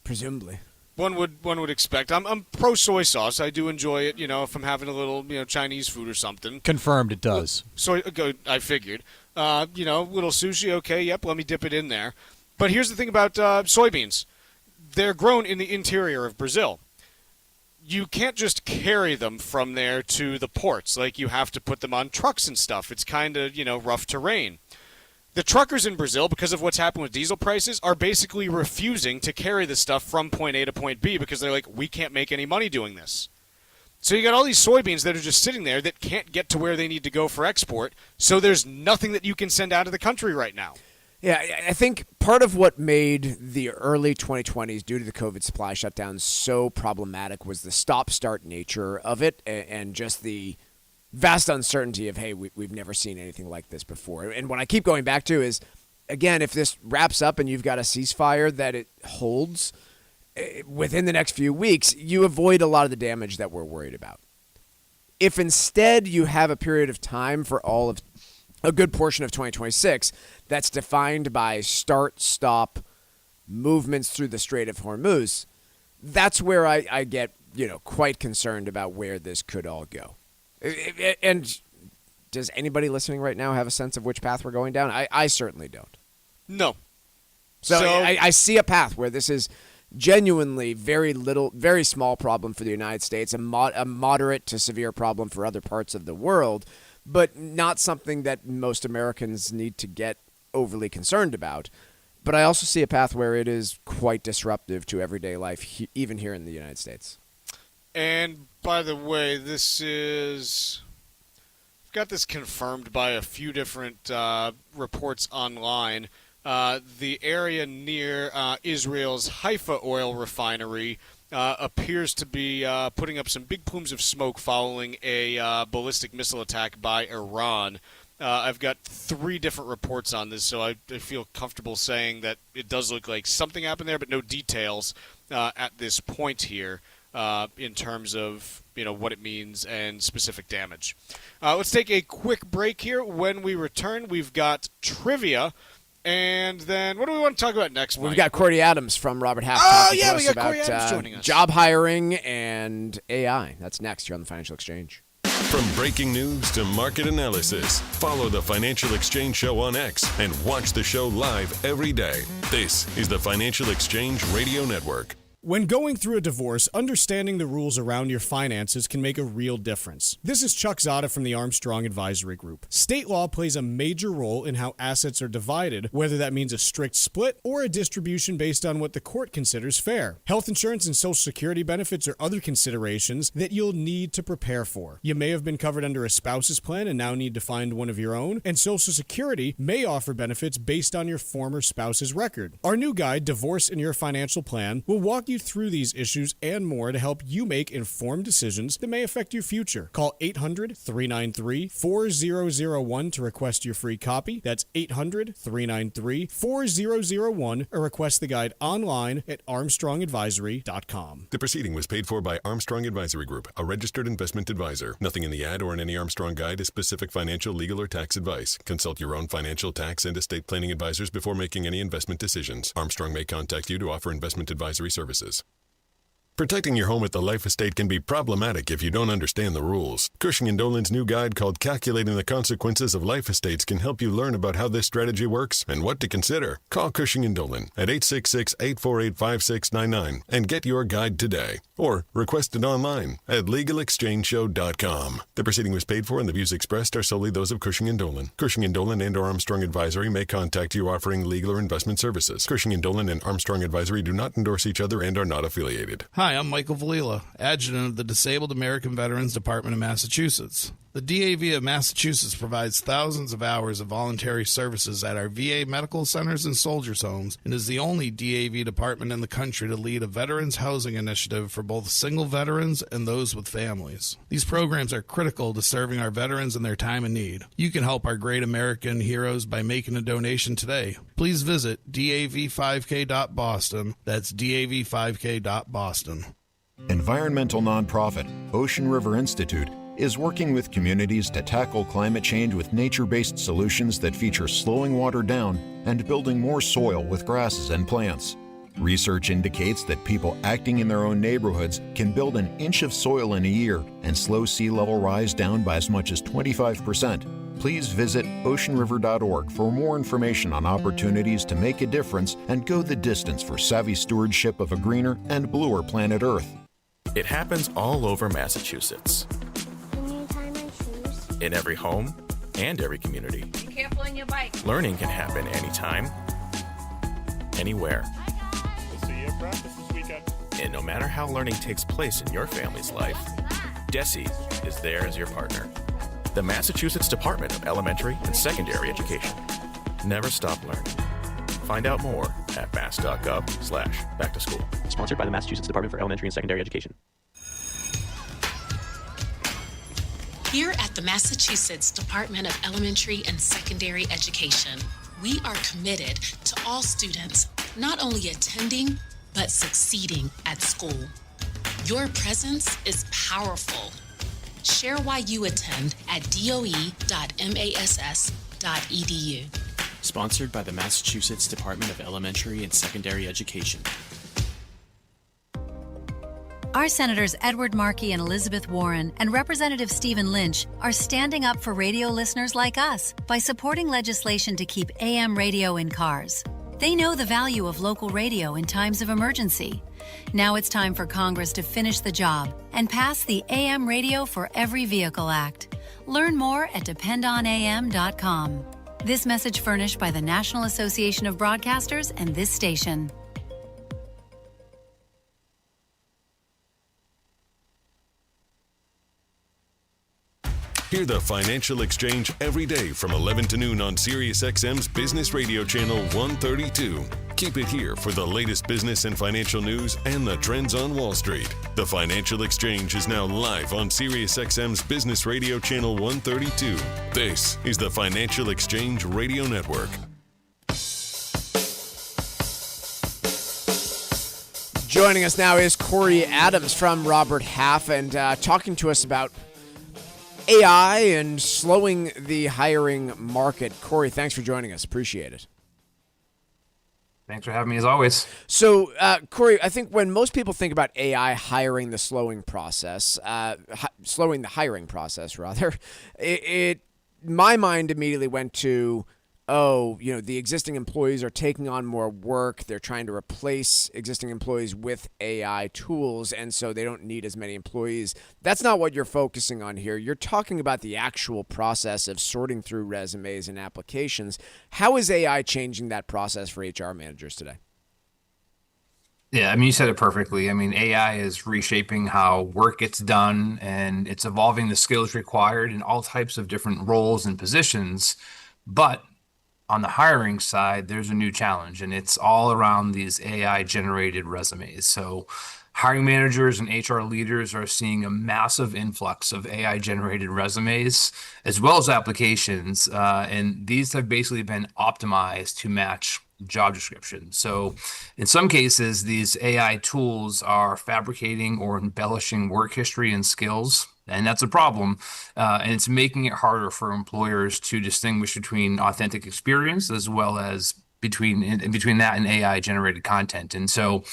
Presumably. One would expect. I'm pro soy sauce. I do enjoy it. If I'm having a little Chinese food or something. Confirmed, it does. I figured. Little sushi. Okay, yep. Let me dip it in there. But here's the thing about soybeans. They're grown in the interior of Brazil. You can't just carry them from there to the ports. Like, you have to put them on trucks and stuff. It's kind of, rough terrain. The truckers in Brazil, because of what's happened with diesel prices, are basically refusing to carry the stuff from point A to point B because they're like, we can't make any money doing this. So you got all these soybeans that are just sitting there that can't get to where they need to go for export, so there's nothing that you can send out of the country right now. Yeah, I think part of what made the early 2020s, due to the COVID supply shutdown, so problematic was the stop-start nature of it and just the vast uncertainty of, hey, we've never seen anything like this before. And what I keep going back to is, again, if this wraps up and you've got a ceasefire that it holds within the next few weeks, you avoid a lot of the damage that we're worried about. If instead you have a period of time for all of a good portion of 2026 that's defined by start-stop movements through the Strait of Hormuz, that's where I get quite concerned about where this could all go. And does anybody listening right now have a sense of which path we're going down? I certainly don't. No. So I see a path where this is genuinely very small problem for the United States, a moderate to severe problem for other parts of the world, but not something that most Americans need to get overly concerned about. But I also see a path where it is quite disruptive to everyday life, even here in the United States. And by the way, I've got this confirmed by a few different reports online. The area near Israel's Haifa oil refinery appears to be putting up some big plumes of smoke following a ballistic missile attack by Iran. I've got 3 different reports on this, so I feel comfortable saying that it does look like something happened there, but no details at this point here in terms of what it means and specific damage. Let's take a quick break here. When we return, we've got trivia. And then, what do we want to talk about next, Mike? We've got Cordy Adams from Robert Half talking to us about job hiring and AI. That's next here on the Financial Exchange. From breaking news to market analysis, follow the Financial Exchange Show on X and watch the show live every day. This is the Financial Exchange Radio Network. When going through a divorce, understanding the rules around your finances can make a real difference. This is Chuck Zodda from the Armstrong Advisory Group. State law plays a major role in how assets are divided, whether that means a strict split or a distribution based on what the court considers fair. Health insurance and Social Security benefits are other considerations that you'll need to prepare for. You may have been covered under a spouse's plan and now need to find one of your own, and Social Security may offer benefits based on your former spouse's record. Our new guide, Divorce in Your Financial Plan, will walk you through these issues and more to help you make informed decisions that may affect your future. Call 800-393-4001 to request your free copy. That's 800-393-4001 or request the guide online at armstrongadvisory.com. The proceeding was paid for by Armstrong Advisory Group, a registered investment advisor. Nothing in the ad or in any Armstrong guide is specific financial, legal, or tax advice. Consult your own financial, tax, and estate planning advisors before making any investment decisions. Armstrong may contact you to offer investment advisory services. Protecting your home at the life estate can be problematic if you don't understand the rules. Cushing & Dolan's new guide called Calculating the Consequences of Life Estates can help you learn about how this strategy works and what to consider. Call Cushing & Dolan at 866-848-5699 and get your guide today. Or request it online at LegalExchangeShow.com. The proceeding was paid for and the views expressed are solely those of Cushing & Dolan. Cushing & Dolan and or Armstrong Advisory may contact you offering legal or investment services. Cushing & Dolan and Armstrong Advisory do not endorse each other and are not affiliated. Hi, I'm Michael Valila, Adjutant of the Disabled American Veterans Department of Massachusetts. The DAV of Massachusetts provides thousands of hours of voluntary services at our VA medical centers and soldiers' homes and is the only DAV department in the country to lead a veterans housing initiative for both single veterans and those with families. These programs are critical to serving our veterans in their time of need. You can help our great American heroes by making a donation today. Please visit dav5k.boston. That's dav5k.boston. Environmental nonprofit Ocean River Institute is working with communities to tackle climate change with nature-based solutions that feature slowing water down and building more soil with grasses and plants. Research indicates that people acting in their own neighborhoods can build an inch of soil in a year and slow sea level rise down by as much as 25%. Please visit oceanriver.org for more information on opportunities to make a difference and go the distance for savvy stewardship of a greener and bluer planet Earth. It happens all over Massachusetts. In every home and every community. Be careful on your bike. Learning can happen anytime, anywhere. We'll see you at practice this weekend. And no matter how learning takes place in your family's life, DESE is there as your partner. The Massachusetts Department of Elementary and Secondary Education. Never stop learning. Find out more at mass.gov/back-to-school. Sponsored by the Massachusetts Department for Elementary and Secondary Education. Here at the Massachusetts Department of Elementary and Secondary Education, we are committed to all students not only attending, but succeeding at school. Your presence is powerful. Share why you attend at doe.mass.edu. Sponsored by the Massachusetts Department of Elementary and Secondary Education. Our Senators Edward Markey and Elizabeth Warren and Representative Stephen Lynch are standing up for radio listeners like us by supporting legislation to keep AM radio in cars. They know the value of local radio in times of emergency. Now it's time for Congress to finish the job and pass the AM Radio for Every Vehicle Act. Learn more at dependonam.com. This message furnished by the National Association of Broadcasters and this station. Hear the Financial Exchange every day from 11 to noon on SiriusXM's Business Radio Channel 132. Keep it here for the latest business and financial news and the trends on Wall Street. The Financial Exchange is now live on SiriusXM's Business Radio Channel 132. This is the Financial Exchange Radio Network. Joining us now is Corey Adams from Robert Half and talking to us about AI and slowing the hiring market. Corey, thanks for joining us. Appreciate it. Thanks for having me as always. So, Corey, I think when most people think about AI slowing the hiring process, rather, my mind immediately went to oh, the existing employees are taking on more work. They're trying to replace existing employees with AI tools, and so they don't need as many employees. That's not what you're focusing on here. You're talking about the actual process of sorting through resumes and applications. How is AI changing that process for HR managers today? Yeah, I mean, you said it perfectly. I mean, AI is reshaping how work gets done, and it's evolving the skills required in all types of different roles and positions. But on the hiring side, there's a new challenge, and it's all around these AI generated resumes. So hiring managers and HR leaders are seeing a massive influx of AI generated resumes as well as applications. And these have basically been optimized to match job descriptions. So in some cases, these AI tools are fabricating or embellishing work history and skills. And that's a problem. And it's making it harder for employers to distinguish between authentic experience as well as between that and AI generated content. And so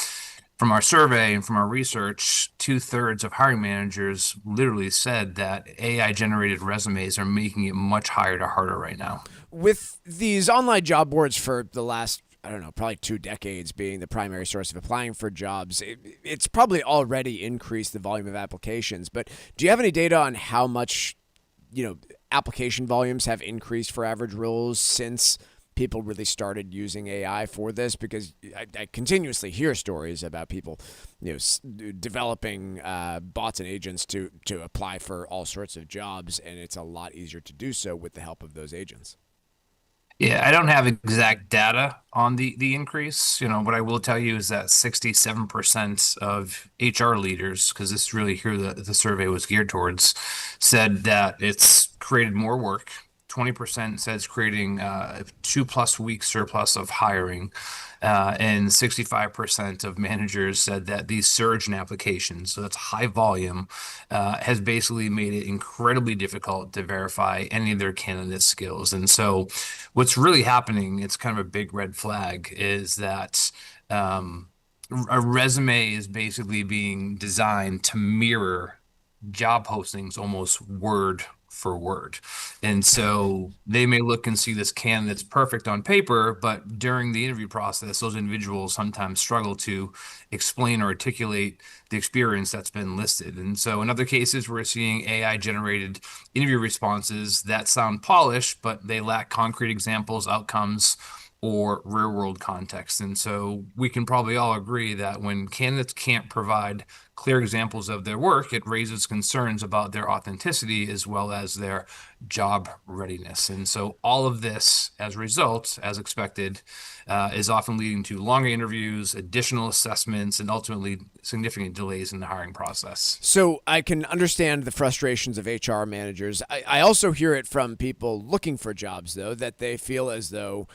from our survey and from our research, 2/3 of hiring managers literally said that AI generated resumes are making it much harder right now. With these online job boards for the last, I don't know, probably 2 decades being the primary source of applying for jobs, it's probably already increased the volume of applications. But do you have any data on how much, application volumes have increased for average roles since people really started using AI for this? Because I continuously hear stories about people, developing bots and agents to apply for all sorts of jobs, and it's a lot easier to do so with the help of those agents. Yeah, I don't have exact data on the increase. What I will tell you is that 67% of HR leaders, because this is really here the survey was geared towards, said that it's created more work. 20% said it's creating 2+ week surplus of hiring. And 65% of managers said that these surge in applications, so that's high volume, has basically made it incredibly difficult to verify any of their candidate skills. And so what's really happening, it's kind of a big red flag, is that a resume is basically being designed to mirror job postings almost word for word. And so they may look and see this candidate's perfect on paper, but during the interview process, those individuals sometimes struggle to explain or articulate the experience that's been listed. And so in other cases, we're seeing AI generated interview responses that sound polished, but they lack concrete examples, outcomes, or real world context. And so we can probably all agree that when candidates can't provide clear examples of their work, it raises concerns about their authenticity as well as their job readiness. And so all of this, as a result, as expected, is often leading to longer interviews, additional assessments, and ultimately significant delays in the hiring process. So I can understand the frustrations of HR managers. I also hear it from people looking for jobs, though, that they feel as though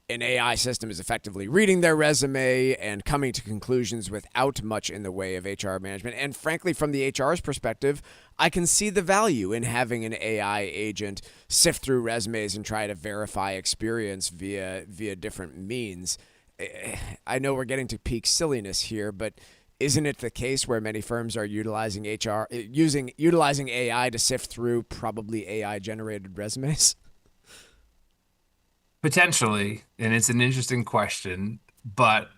an AI system is effectively reading their resume and coming to conclusions without much in the way of HR management. And frankly, from the HR's perspective, I can see the value in having an AI agent sift through resumes and try to verify experience via different means. I know we're getting to peak silliness here, but isn't it the case where many firms are utilizing AI to sift through probably AI generated resumes? Potentially, and it's an interesting question, but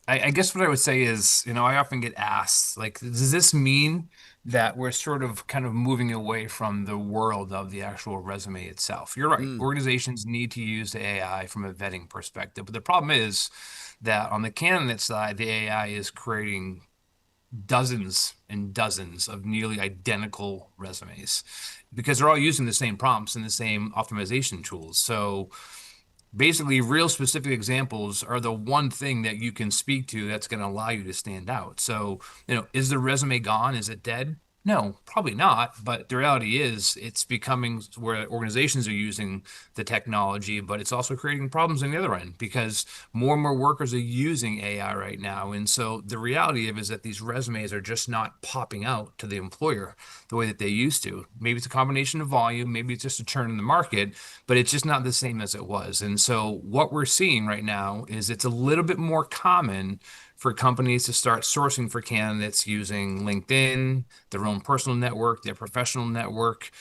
I guess what I would say is, I often get asked, like, does this mean that we're sort of kind of moving away from the world of the actual resume itself? You're right. Organizations need to use the AI from a vetting perspective, but the problem is that on the candidate side, the AI is creating dozens and dozens of nearly identical resumes because they're all using the same prompts and the same optimization tools. So basically, real specific examples are the one thing that you can speak to that's going to allow you to stand out. So, is the resume gone? Is it dead? No, probably not. But the reality is it's becoming where organizations are using the technology, but it's also creating problems on the other end because more and more workers are using AI right now. And so the reality of it is that these resumes are just not popping out to the employer the way that they used to. Maybe it's a combination of volume, maybe it's just a turn in the market, but it's just not the same as it was. And so what we're seeing right now is it's a little bit more common for companies to start sourcing for candidates using LinkedIn, their own personal network, their professional network.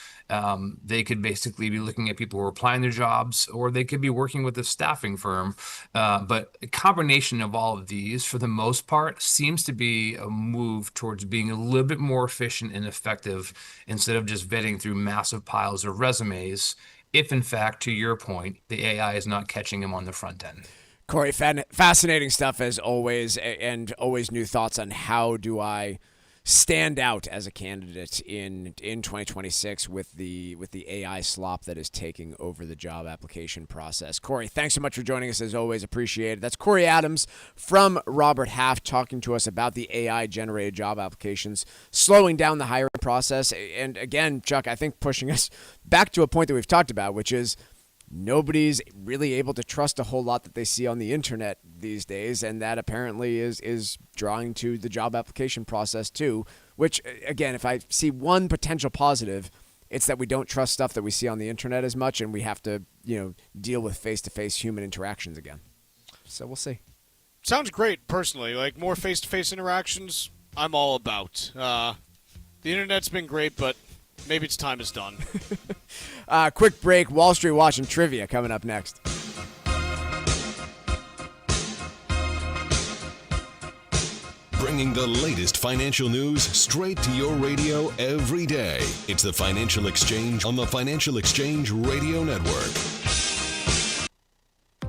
They could basically be looking at people who are applying their jobs, or they could be working with a staffing firm. But a combination of all of these, for the most part, seems to be a move towards being a little bit more efficient and effective instead of just vetting through massive piles of resumes, if in fact, to your point, the AI is not catching them on the front end. Corey, fascinating stuff as always, and always new thoughts on how do I stand out as a candidate in 2026 with the AI slop that is taking over the job application process. Corey, thanks so much for joining us as always. Appreciate it. That's Corey Adams from Robert Half talking to us about the AI-generated job applications, slowing down the hiring process. And again, Chuck, I think pushing us back to a point that we've talked about, which is nobody's really able to trust a whole lot that they see on the internet these days, and that apparently is drawing to the job application process too, which, again, if I see one potential positive, it's that we don't trust stuff that we see on the internet as much, and we have to, deal with face-to-face human interactions again. So we'll see. Sounds great, personally. Like, more face-to-face interactions, I'm all about. The internet's been great, but maybe its time is done. Quick break. Wall Street Watch and trivia coming up next. Bringing the latest financial news straight to your radio every day. It's the Financial Exchange on the Financial Exchange Radio Network.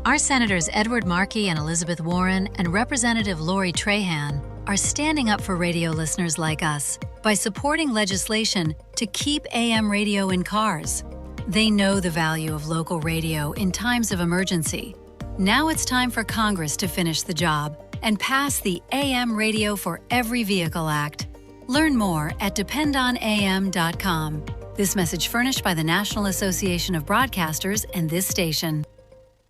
Our Senators Edward Markey and Elizabeth Warren and Representative Lori Trahan are standing up for radio listeners like us by supporting legislation to keep AM radio in cars. They know the value of local radio in times of emergency. Now it's time for Congress to finish the job and pass the AM Radio for Every Vehicle Act. Learn more at dependonam.com. This message furnished by the National Association of Broadcasters and this station.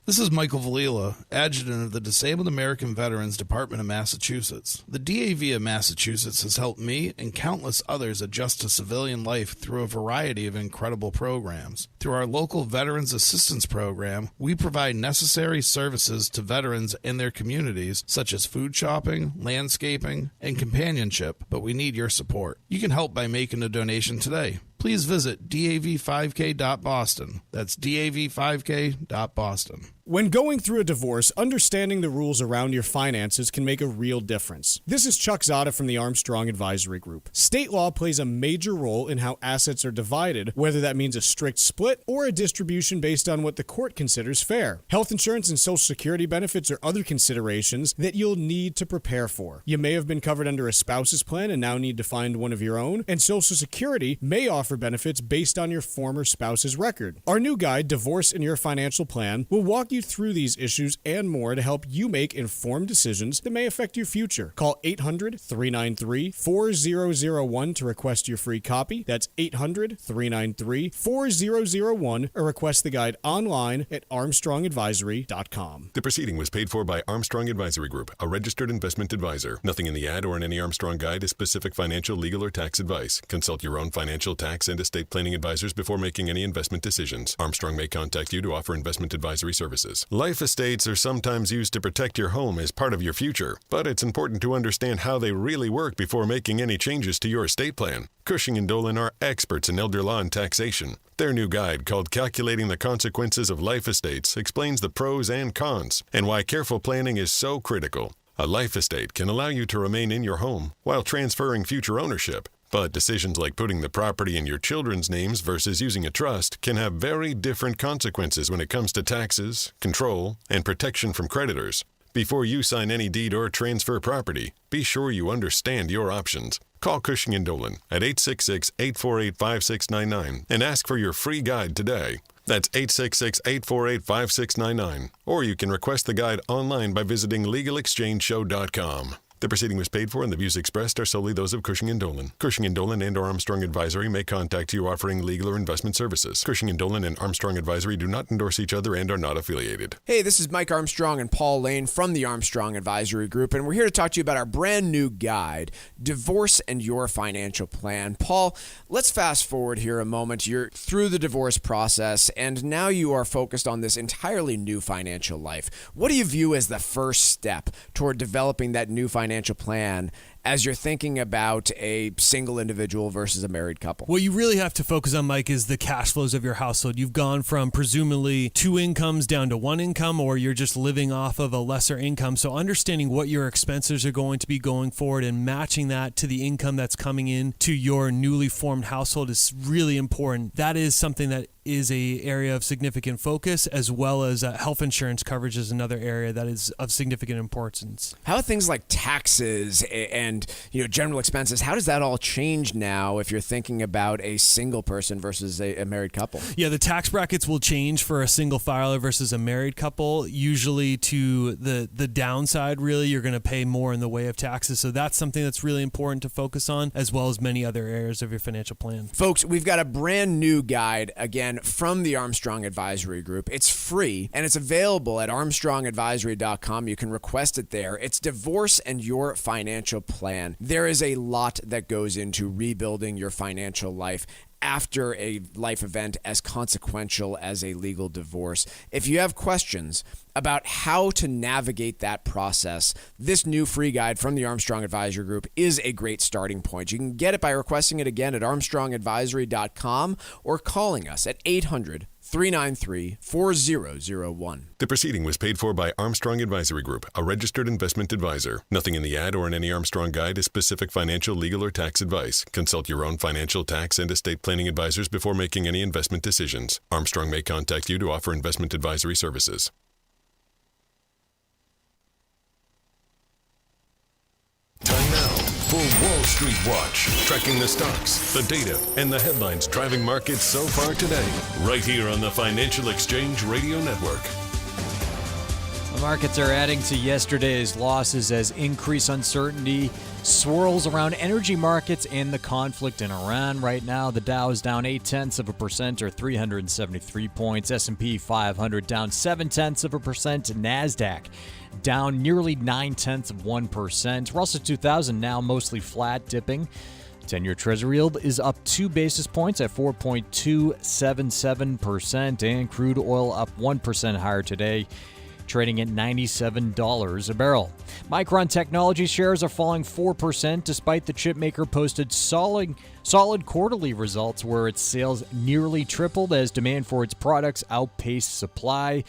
This is Michael Valila, Adjutant of the Disabled American Veterans Department of Massachusetts. The DAV of Massachusetts has helped me and countless others adjust to civilian life through a variety of incredible programs. Through our local Veterans Assistance Program, we provide necessary services to veterans and their communities, such as food shopping, landscaping, and companionship, but we need your support. You can help by making a donation today. Please visit dav5k.boston. That's dav5k.boston. When going through a divorce, understanding the rules around your finances can make a real difference. This is Chuck Zodda from the Armstrong Advisory Group. State law plays a major role in how assets are divided, whether that means a strict split or a distribution based on what the court considers fair. Health insurance and Social Security benefits are other considerations that you'll need to prepare for. You may have been covered under a spouse's plan and now need to find one of your own, and Social Security may offer benefits based on your former spouse's record. Our new guide, Divorce in Your Financial Plan, will walk you through these issues and more to help you make informed decisions that may affect your future. Call 800-393-4001 to request your free copy. That's 800-393-4001, or request the guide online at armstrongadvisory.com. The proceeding was paid for by Armstrong Advisory Group, a registered investment advisor. Nothing in the ad or in any Armstrong guide is specific financial, legal, or tax advice. Consult your own financial, tax, and estate planning advisors before making any investment decisions. Armstrong may contact you to offer investment advisory services. Life estates are sometimes used to protect your home as part of your future, but it's important to understand how they really work before making any changes to your estate plan. Cushing & Dolan are experts in elder law and taxation. Their new guide, called Calculating the Consequences of Life Estates, explains the pros and cons and why careful planning is so critical. A life estate can allow you to remain in your home while transferring future ownership. But decisions like putting the property in your children's names versus using a trust can have very different consequences when it comes to taxes, control, and protection from creditors. Before you sign any deed or transfer property, be sure you understand your options. Call Cushing & Dolan at 866-848-5699 and ask for your free guide today. That's 866-848-5699. Or you can request the guide online by visiting LegalExchangeShow.com. The proceeding was paid for and the views expressed are solely those of Cushing & Dolan. Cushing & Dolan and or Armstrong Advisory may contact you offering legal or investment services. Cushing & Dolan and Armstrong Advisory do not endorse each other and are not affiliated. Hey, this is Mike Armstrong and Paul Lane from the Armstrong Advisory Group, and we're here to talk to you about our brand new guide, Divorce and Your Financial Plan. Paul, let's fast forward here a moment. You're through the divorce process, and now you are focused on this entirely new financial life. What do you view as the first step toward developing that new financial plan as you're thinking about a single individual versus a married couple? What you really have to focus on, Mike, is the cash flows of your household. You've gone from presumably 2 incomes down to 1 income, or you're just living off of a lesser income. So understanding what your expenses are going to be going forward and matching that to the income that's coming in to your newly formed household is really important. That is something that is a area of significant focus, as well as health insurance coverage is another area that is of significant importance. How are things like taxes and general expenses, how does that all change now if you're thinking about a single person versus a married couple? Yeah, the tax brackets will change for a single filer versus a married couple. Usually to the downside, really, you're going to pay more in the way of taxes. So that's something that's really important to focus on, as well as many other areas of your financial plan. Folks, we've got a brand new guide, again, from the Armstrong Advisory Group. It's free, and it's available at armstrongadvisory.com. You can request it there. It's Divorce and Your Financial Plan. There is a lot that goes into rebuilding your financial life after a life event as consequential as a legal divorce. If you have questions about how to navigate that process, this new free guide from the Armstrong Advisory Group is a great starting point. You can get it by requesting it again at armstrongadvisory.com or calling us at 800-393-4001. The proceeding was paid for by Armstrong Advisory Group, a registered investment advisor. Nothing in the ad or in any Armstrong guide is specific financial, legal, or tax advice. Consult your own financial, tax, and estate planning advisors before making any investment decisions. Armstrong may contact you to offer investment advisory services. Time now for Wall Street Watch, tracking the stocks, the data, and the headlines driving markets so far today, right here on the Financial Exchange Radio Network. The markets are adding to yesterday's losses as increased uncertainty swirls around energy markets and the conflict in Iran. Right now, the Dow is down 0.8% or 373 points. S&P 500 down 0.7%. NASDAQ down nearly 0.9%. Russell 2000 now mostly flat, dipping. 10-year Treasury yield is up 2 basis points at 4.277%, and crude oil up 1% higher today, trading at $97 a barrel. Micron Technology shares are falling 4% despite the chipmaker posted solid quarterly results where its sales nearly tripled as demand for its products outpaced supply.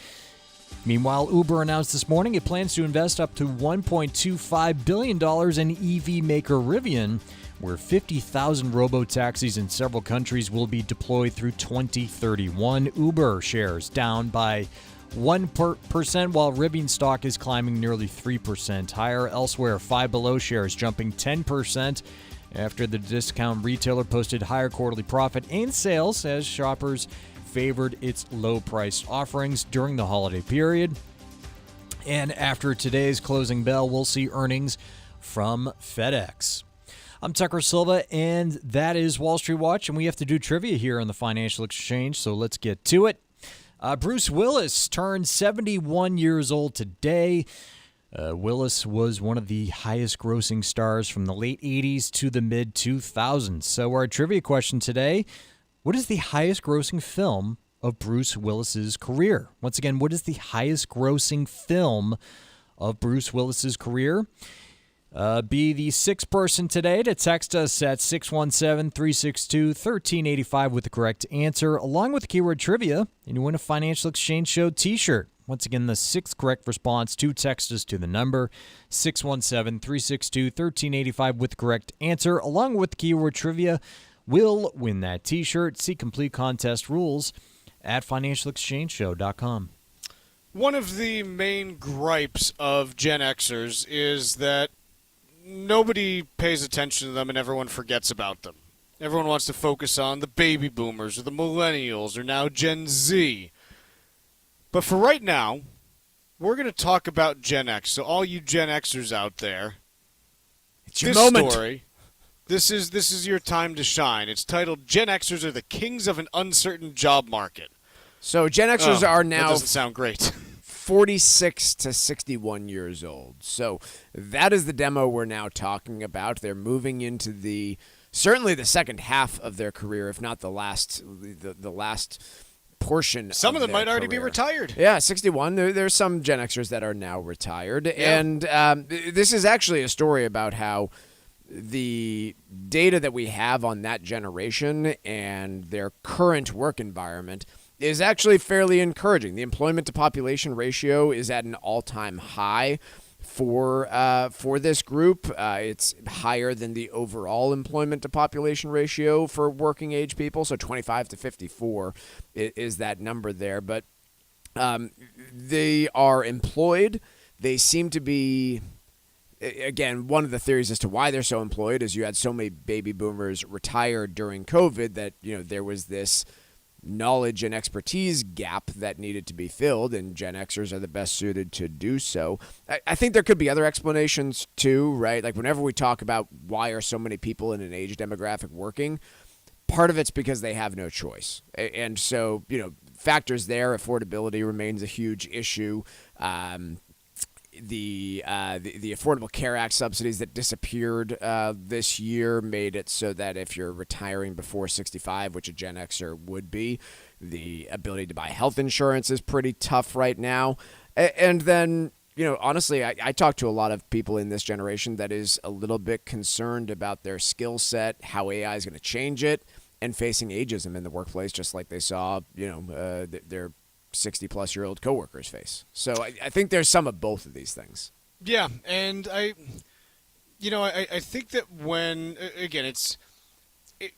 Meanwhile, Uber announced this morning it plans to invest up to $1.25 billion in EV maker Rivian, where 50,000 robo-taxis in several countries will be deployed through 2031. Uber shares down by 1%, while Rivian stock is climbing nearly 3% higher. Elsewhere, Five Below shares jumping 10% after the discount retailer posted higher quarterly profit and sales as shoppers favored its low-priced offerings during the holiday period. And after today's closing bell, we'll see earnings from FedEx. I'm Tucker Silva, and that is Wall Street Watch, and we have to do trivia here on the Financial Exchange, so let's get to it. Bruce Willis turned 71 years old today. Willis was one of the highest-grossing stars from the late 80s to the mid-2000s. So our trivia question today: what is the highest-grossing film of Bruce Willis's career? Once again, what is the highest-grossing film of Bruce Willis's career? Be the sixth person today to text us at 617-362-1385 with the correct answer, along with the keyword trivia, and you win a Financial Exchange Show t-shirt. Once again, the sixth correct response to text us to the number 617-362-1385 with the correct answer, along with the keyword trivia, will win that t-shirt. See complete contest rules at financialexchangeshow.com. One of the main gripes of Gen Xers is that nobody pays attention to them and everyone forgets about them. Everyone wants to focus on the baby boomers or the millennials or now Gen Z. But for right now, we're going to talk about Gen X. So all you Gen Xers out there, It's your this moment. story, this is your time to shine. It's titled "Gen Xers are the kings of an uncertain job market." So Gen Xers are now That doesn't sound great. 46 to 61 years old. So that is the demo we're now talking about. They're moving into certainly the second half of their career, if not the last portion. Some of them their might already be career. retired. Yeah, 61. There's some Gen Xers that are now retired. Yeah. And this is actually a story about how the data that we have on that generation and their current work environment is actually fairly encouraging. The employment to population ratio is at an all-time high for this group. It's higher than the overall employment to population ratio for working age people. So 25 to 54 is that number there. But they are employed. They seem to be, again, one of the theories as to why they're so employed is you had so many baby boomers retired during COVID that, there was this knowledge and expertise gap that needed to be filled, and Gen Xers are the best suited to do so. I think there could be other explanations too, right? Like whenever we talk about why are so many people in an age demographic working, part of it's because they have no choice. And so, factors there, affordability remains a huge issue. The Affordable Care Act subsidies that disappeared this year made it so that if you're retiring before 65, which a Gen Xer would be, the ability to buy health insurance is pretty tough right now. And then, honestly, I talk to a lot of people in this generation that is a little bit concerned about their skill set, how AI is going to change it, and facing ageism in the workplace, just like they saw, their 60-plus-year-old coworkers face. So I think there's some of both of these things. Yeah, and I think that when, again,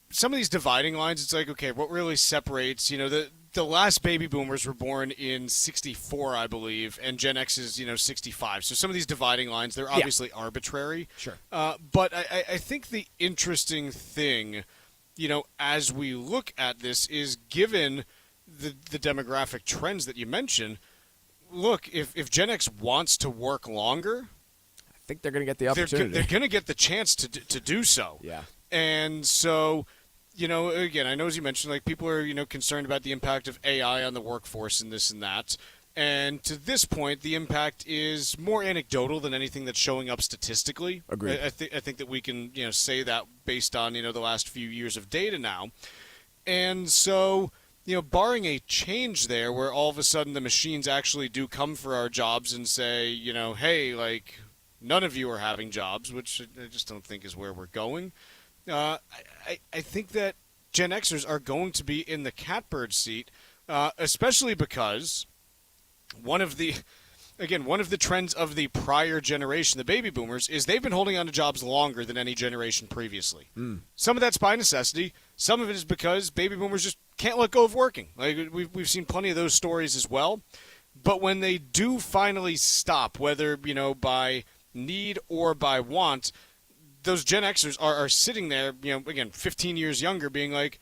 some of these dividing lines, it's like, okay, what really separates, the last baby boomers were born in 64, I believe, and Gen X is, 65. So some of these dividing lines, they're obviously arbitrary. Sure. But I think the interesting thing, as we look at this is given the demographic trends that you mentioned, look, if Gen X wants to work longer, I think they're going to get the opportunity. They're going to get the chance to do so. Yeah. And so, again, I know as you mentioned, like people are, concerned about the impact of AI on the workforce and this and that. And to this point, the impact is more anecdotal than anything that's showing up statistically. Agreed. I think that we can, say that based on, the last few years of data now. And so, barring a change there where all of a sudden the machines actually do come for our jobs and say, hey, like, none of you are having jobs, which I just don't think is where we're going. I think that Gen Xers are going to be in the catbird seat, especially because one of the trends of the prior generation, the baby boomers, is they've been holding on to jobs longer than any generation previously. Some of that's by necessity. Some of it is because baby boomers just can't let go of working. Like we've seen plenty of those stories as well. But when they do finally stop, whether by need or by want, those Gen Xers are sitting there, again, 15 years younger, being like,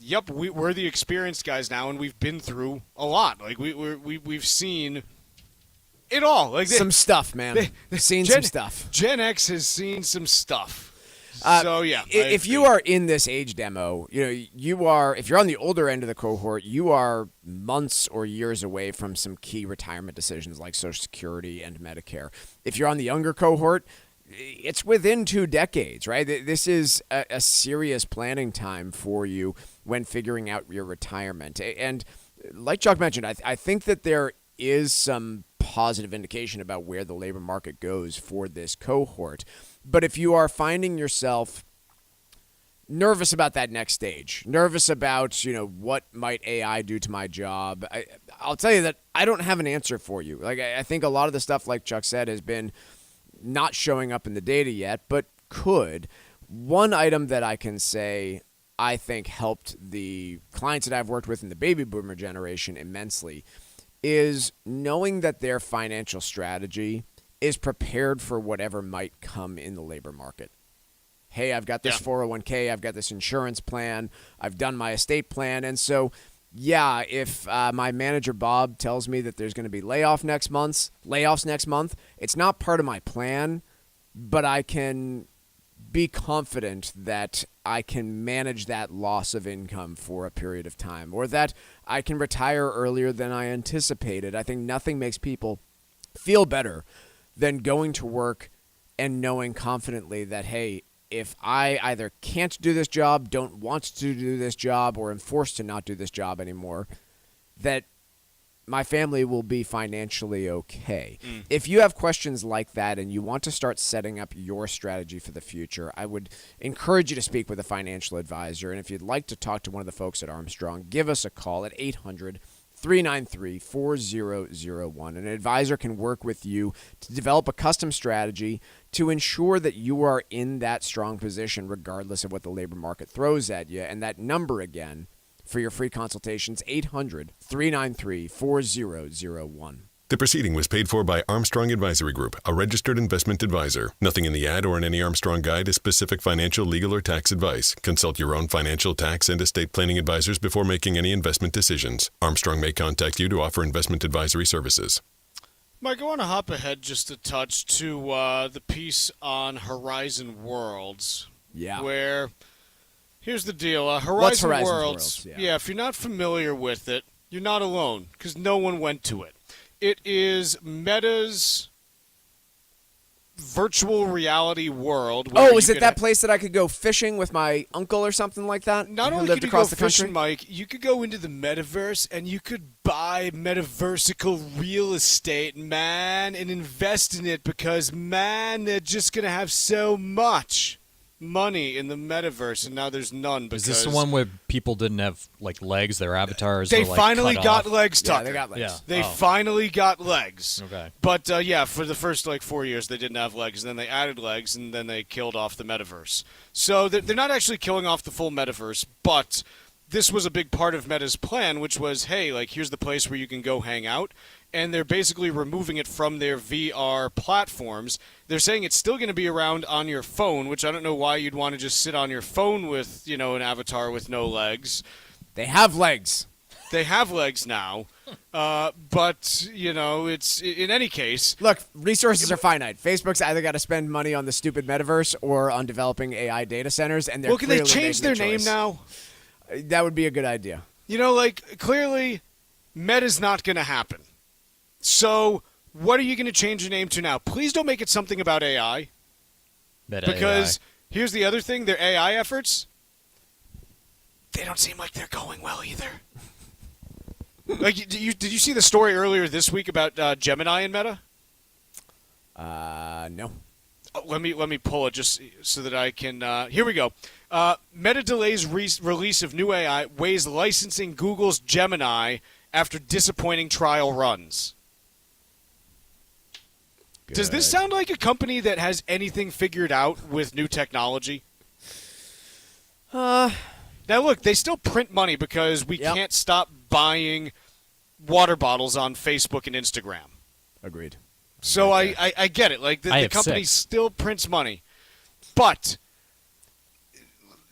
"Yep, we're the experienced guys now, and we've been through a lot. Like we've seen it all. Like some stuff, man. Seen some stuff. Gen X has seen some stuff." So yeah, if you are in this age demo, if you're on the older end of the cohort, you are months or years away from some key retirement decisions like Social Security and Medicare. If you're on the younger cohort, it's within 2 decades, right? This is a serious planning time for you when figuring out your retirement. And like Chuck mentioned, I think that there is some positive indication about where the labor market goes for this cohort. But if you are finding yourself nervous about that next stage, nervous about, what might AI do to my job, I'll tell you that I don't have an answer for you. Like, I think a lot of the stuff, like Chuck said, has been not showing up in the data yet, but could. One item that I can say I think helped the clients that I've worked with in the baby boomer generation immensely is knowing that their financial strategy is prepared for whatever might come in the labor market. Hey, I've got this 401k, I've got this insurance plan, I've done my estate plan, and so, yeah, if my manager Bob tells me that there's going to be layoffs next month, it's not part of my plan, but I can be confident that I can manage that loss of income for a period of time, or that I can retire earlier than I anticipated. I think nothing makes people feel better than going to work and knowing confidently that, hey, if I either can't do this job, don't want to do this job, or am forced to not do this job anymore, that my family will be financially okay. If you have questions like that and you want to start setting up your strategy for the future, I would encourage you to speak with a financial advisor. And if you'd like to talk to one of the folks at Armstrong, give us a call at 800-393-4001. An advisor can work with you to develop a custom strategy to ensure that you are in that strong position regardless of what the labor market throws at you. And that number again, for your free consultations, 800-393-4001. The proceeding was paid for by Armstrong Advisory Group, a registered investment advisor. Nothing in the ad or in any Armstrong guide is specific financial, legal, or tax advice. Consult your own financial, tax, and estate planning advisors before making any investment decisions. Armstrong may contact you to offer investment advisory services. Mike, I want to hop ahead just a touch to the piece on Horizon Worlds. Yeah. Where... Here's the deal. What's Horizon Horizon Worlds, yeah, if you're not familiar with it, you're not alone, because no one went to it. It is Meta's virtual reality world. Oh, is it that place that I could go fishing with my uncle or something like that? Not only could you go fishing, Mike, you could go into the metaverse and you could buy metaversical real estate, man, and invest in it because, man, they're just going to have so much money in the metaverse, and now there's none. Because is this the one where people didn't have like legs? Their avatars. They were, finally cut got off? legs, Tucker. Yeah, they got legs. Yeah. They finally got legs. Okay. But for the first 4 years they didn't have legs, and then they added legs, and then they killed off the metaverse. So they're not actually killing off the full metaverse, but this was a big part of Meta's plan, which was, hey, here's the place where you can go hang out. And they're basically removing it from their VR platforms. They're saying it's still going to be around on your phone, which I don't know why you'd want to just sit on your phone with, an avatar with no legs. They have legs. They have legs now. But, it's in any case. Look, resources are finite. Facebook's either got to spend money on the stupid metaverse or on developing AI data centers, and they're can they change their name now? That would be a good idea. Clearly, Meta's not going to happen. So, what are you going to change your name to now? Please don't make it something about AI. Because here's the other thing, their AI efforts, they don't seem like they're going well either. Did you see the story earlier this week about Gemini and Meta? No. Oh, let me pull it just so that I can. Here we go. Meta delays release of new AI, weighs licensing Google's Gemini after disappointing trial runs. Good. Does this sound like a company that has anything figured out with new technology? Now, look, they still print money because we can't stop buying water bottles on Facebook and Instagram. Agreed. So I get it. The company still prints money. But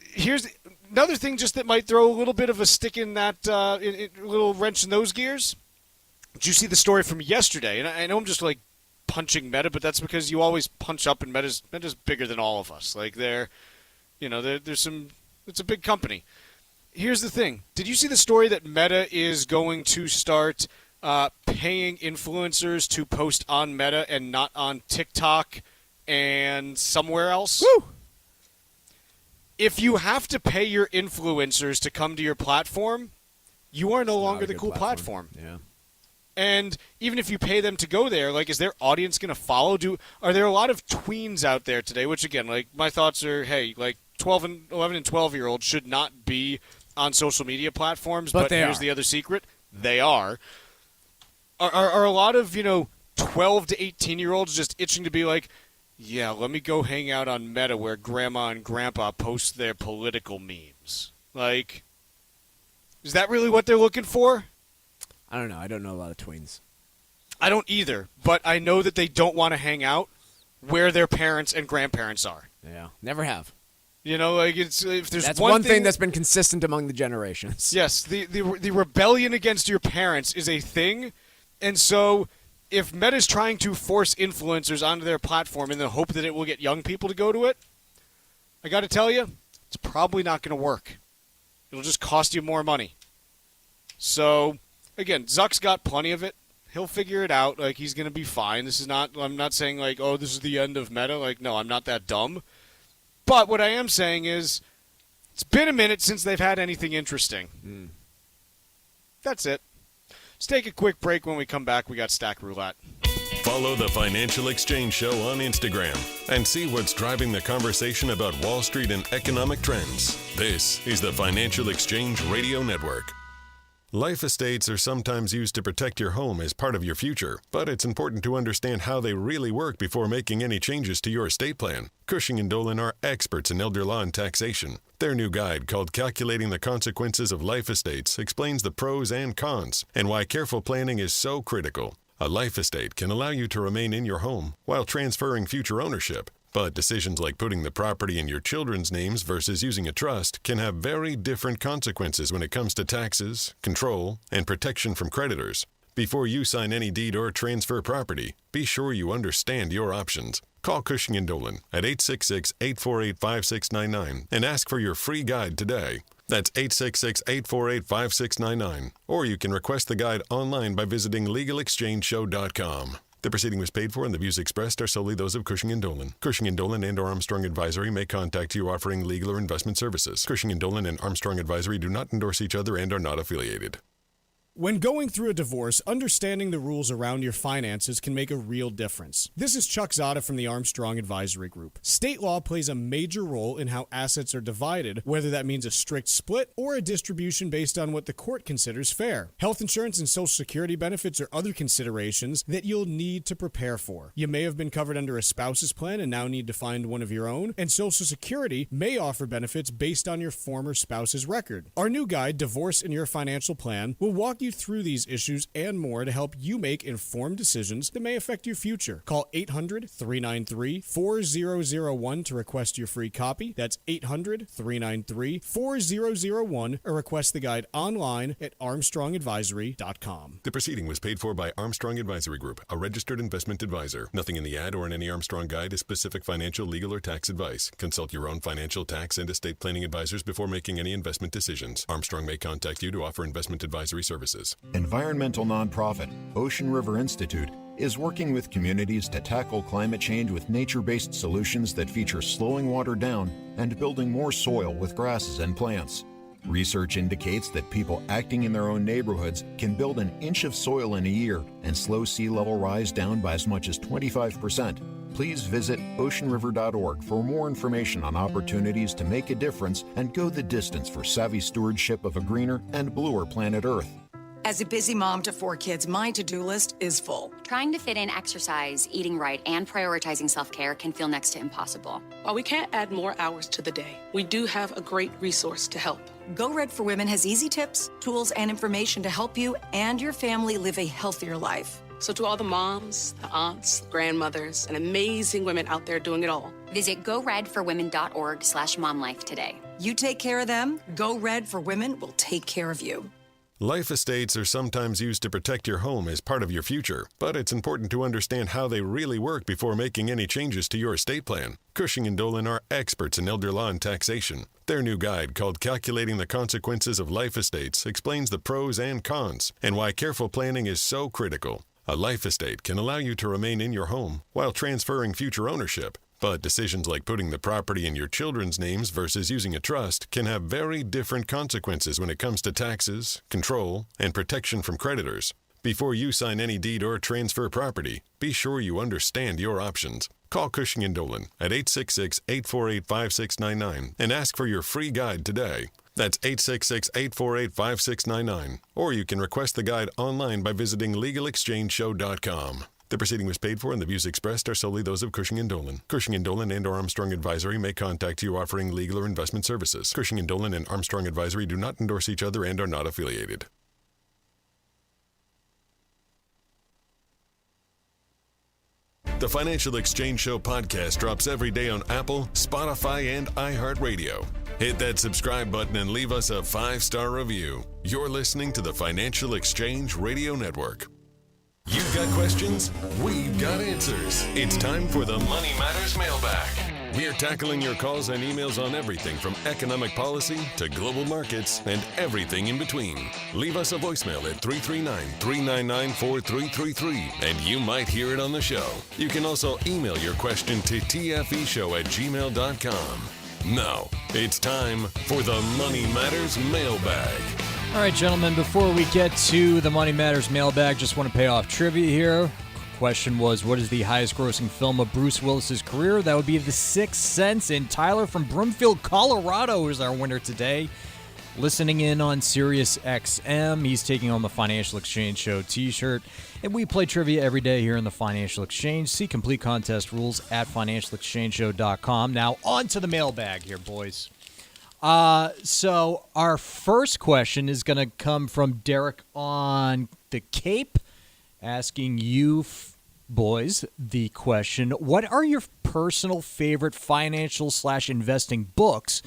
here's another thing just that might throw a little bit of a stick in that, a little wrench in those gears. Did you see the story from yesterday? And I know I'm just punching Meta, but that's because you always punch up, and Meta's bigger than all of us. There's some. It's a big company. Here's the thing. Did you see the story that Meta is going to start paying influencers to post on Meta and not on TikTok and somewhere else? Woo! If you have to pay your influencers to come to your platform, you are no longer the cool platform. Yeah. And even if you pay them to go there, is their audience going to follow? Are there a lot of tweens out there today? Which, again, my thoughts are, hey, 11 and 12-year-olds should not be on social media platforms. But here's the other secret. They are. Are a lot of, 12 to 18-year-olds just itching to be yeah, let me go hang out on Meta where Grandma and Grandpa post their political memes? Is that really what they're looking for? I don't know. I don't know a lot of tweens. I don't either, but I know that they don't want to hang out where their parents and grandparents are. Yeah, never have. It's if there's that's one thing that's been consistent among the generations. Yes, the rebellion against your parents is a thing, and so if Meta's trying to force influencers onto their platform in the hope that it will get young people to go to it, I got to tell you, it's probably not going to work. It'll just cost you more money. So, again, Zuck's got plenty of it. He'll figure it out. Like, he's going to be fine. This is not, I'm not saying, like, oh, this is the end of Meta. Like, no, I'm not that dumb. But what I am saying is, it's been a minute since they've had anything interesting. That's it. Let's take a quick break. When we come back, we got Stack Roulette. Follow the Financial Exchange Show on Instagram and see what's driving the conversation about Wall Street and economic trends. This is the Financial Exchange Radio Network. Life estates are sometimes used to protect your home as part of your future, but it's important to understand how they really work before making any changes to your estate plan. Cushing & Dolan are experts in elder law and taxation. Their new guide, called Calculating the Consequences of Life Estates, explains the pros and cons and why careful planning is so critical. A life estate can allow you to remain in your home while transferring future ownership. But decisions like putting the property in your children's names versus using a trust can have very different consequences when it comes to taxes, control, and protection from creditors. Before you sign any deed or transfer property, be sure you understand your options. Call Cushing & Dolan at 866-848-5699 and ask for your free guide today. That's 866-848-5699. Or you can request the guide online by visiting LegalExchangeShow.com. The proceeding was paid for and the views expressed are solely those of Cushing & Dolan. Cushing & Dolan and or Armstrong Advisory may contact you offering legal or investment services. Cushing & Dolan and Armstrong Advisory do not endorse each other and are not affiliated. When going through a divorce, understanding the rules around your finances can make a real difference. This is Chuck Zodda from the Armstrong Advisory Group. State law plays a major role in how assets are divided, whether that means a strict split or a distribution based on what the court considers fair. Health insurance and Social Security benefits are other considerations that you'll need to prepare for. You may have been covered under a spouse's plan and now need to find one of your own, and Social Security may offer benefits based on your former spouse's record. Our new guide, Divorce in Your Financial Plan, will walk you through these issues and more to help you make informed decisions that may affect your future. Call 800-393-4001 to request your free copy. That's 800-393-4001 or request the guide online at armstrongadvisory.com. The proceeding was paid for by Armstrong Advisory Group, a registered investment advisor. Nothing in the ad or in any Armstrong guide is specific financial, legal, or tax advice. Consult your own financial, tax, and estate planning advisors before making any investment decisions. Armstrong may contact you to offer investment advisory services. Environmental nonprofit Ocean River Institute is working with communities to tackle climate change with nature-based solutions that feature slowing water down and building more soil with grasses and plants. Research indicates that people acting in their own neighborhoods can build an inch of soil in a year and slow sea level rise down by as much as 25%. Please visit oceanriver.org for more information on opportunities to make a difference and go the distance for savvy stewardship of a greener and bluer planet Earth. As a busy mom to 4 kids, my to-do list is full. Trying to fit in exercise, eating right, and prioritizing self-care can feel next to impossible. While we can't add more hours to the day, we do have a great resource to help. Go Red for Women has easy tips, tools, and information to help you and your family live a healthier life. So to all the moms, the aunts, the grandmothers, and amazing women out there doing it all, visit goredforwomen.org/momlife today. You take care of them, Go Red for Women will take care of you. Life estates are sometimes used to protect your home as part of your future, but it's important to understand how they really work before making any changes to your estate plan. Cushing & Dolan are experts in elder law and taxation. Their new guide, called Calculating the Consequences of Life Estates, explains the pros and cons and why careful planning is so critical. A life estate can allow you to remain in your home while transferring future ownership. But decisions like putting the property in your children's names versus using a trust can have very different consequences when it comes to taxes, control, and protection from creditors. Before you sign any deed or transfer property, be sure you understand your options. Call Cushing & Dolan at 866-848-5699 and ask for your free guide today. That's 866-848-5699. Or you can request the guide online by visiting LegalExchangeShow.com. The proceeding was paid for and the views expressed are solely those of Cushing & Dolan. Cushing & Dolan and or Armstrong Advisory may contact you offering legal or investment services. Cushing & Dolan and Armstrong Advisory do not endorse each other and are not affiliated. The Financial Exchange Show podcast drops every day on Apple, Spotify, and iHeartRadio. Hit that subscribe button and leave us a 5-star review. You're listening to the Financial Exchange Radio Network. You've got questions? We've got answers. It's time for the Money Matters Mailbag. We're tackling your calls and emails on everything from economic policy to global markets and everything in between. Leave us a voicemail at 339-399-4333 and you might hear it on the show. You can also email your question to tfeshow@gmail.com. Now, it's time for the Money Matters Mailbag. All right, gentlemen, before we get to the Money Matters Mailbag, just want to pay off trivia here. Question was, what is the highest grossing film of Bruce Willis's career? That would be The Sixth Sense, and Tyler from Broomfield, Colorado is our winner today. Listening in on Sirius XM, he's taking home a Financial Exchange Show t-shirt, and we play trivia every day here in the Financial Exchange. See complete contest rules at financialexchangeshow.com. Now, on to the mailbag here, boys. So our first question is going to come from Derek on the Cape, asking you boys the question, what are your personal favorite financial/investing books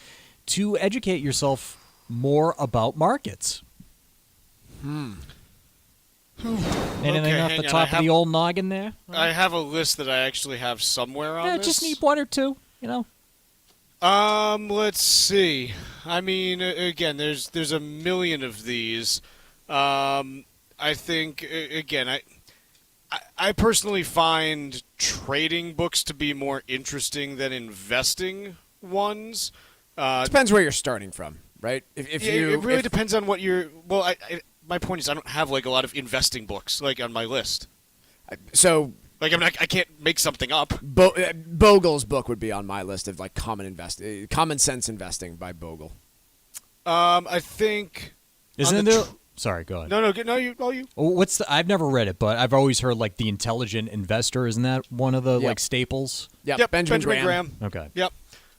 to educate yourself more about markets? Anything off the top of the old noggin there? I have a list that I actually have somewhere on this. Just need one or two, you know. Let's see. I mean, again, there's a million of these. I think, again, I personally find trading books to be more interesting than investing ones. Depends where you're starting from, right? It really depends on what you're. Well, my point is, I don't have like a lot of investing books like on my list. So, like, I can't make something up. Bogle's book would be on my list of like Common Sense Investing by Bogle. I think. Isn't there? Sorry, go ahead. No, you. What's the? I've never read it, but I've always heard like The Intelligent Investor. Isn't that one of the like staples? Yep. Benjamin Graham. Okay. Yep.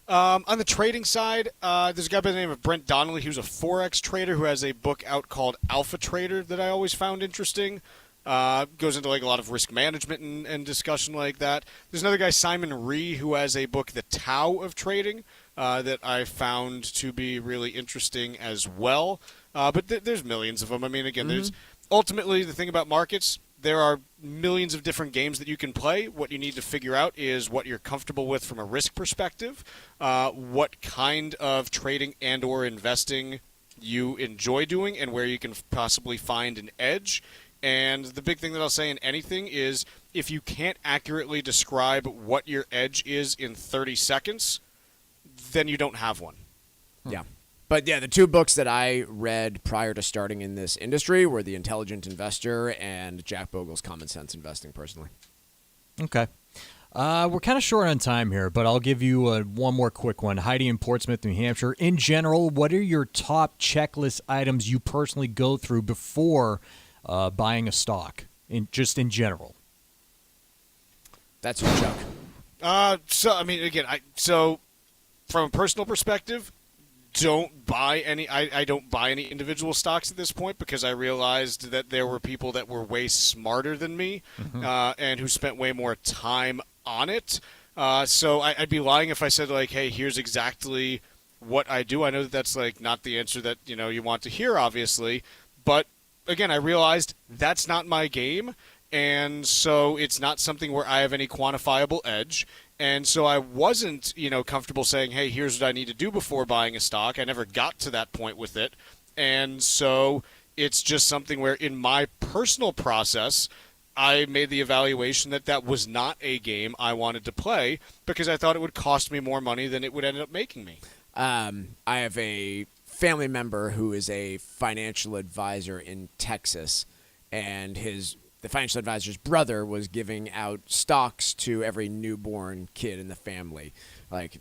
On the trading side, there's a guy by the name of Brent Donnelly who's a Forex trader who has a book out called Alpha Trader that I always found interesting. Goes into like a lot of risk management and discussion like that. There's another guy, Simon Rhee, who has a book, The Tao of Trading, that I found to be really interesting as well. But there's millions of them. I mean, again, there's ultimately the thing about markets. There are millions of different games that you can play. What you need to figure out is what you're comfortable with from a risk perspective, what kind of trading and or investing you enjoy doing, and where you can possibly find an edge. And the big thing that I'll say in anything is if you can't accurately describe what your edge is in 30 seconds, then you don't have one. Yeah. But yeah, the two books that I read prior to starting in this industry were The Intelligent Investor and Jack Bogle's Common Sense Investing, personally. Okay. We're kind of short on time here, but I'll give you one more quick one. Heidi in Portsmouth, New Hampshire. In general, what are your top checklist items you personally go through before buying a stock, in general? That's your Chuck. So, I mean, again, so from a personal perspective, don't buy any. I don't buy any individual stocks at this point because I realized that there were people that were way smarter than me and who spent way more time on it. So I'd be lying if I said like, hey, here's exactly what I do. I know that that's like not the answer that you want to hear, obviously, but again, I realized that's not my game, and so it's not something where I have any quantifiable edge. And so I wasn't, comfortable saying, hey, here's what I need to do before buying a stock. I never got to that point with it. And so it's just something where in my personal process, I made the evaluation that was not a game I wanted to play because I thought it would cost me more money than it would end up making me. I have a family member who is a financial advisor in Texas, and the financial advisor's brother was giving out stocks to every newborn kid in the family. Like,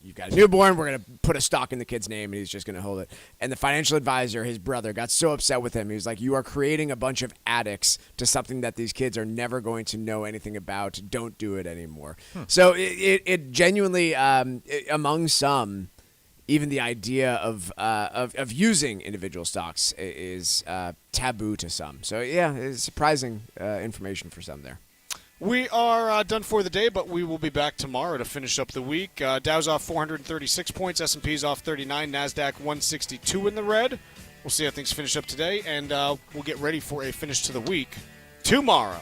you've got a newborn, we're going to put a stock in the kid's name, and he's just going to hold it. And the financial advisor, his brother, got so upset with him. He was like, you are creating a bunch of addicts to something that these kids are never going to know anything about. Don't do it anymore. So it genuinely, among some, even the idea of using individual stocks is taboo to some. So, yeah, it's surprising information for some there. We are done for the day, but we will be back tomorrow to finish up the week. Dow's off 436 points, S&P's off 39, NASDAQ 162 in the red. We'll see how things finish up today, and we'll get ready for a finish to the week tomorrow.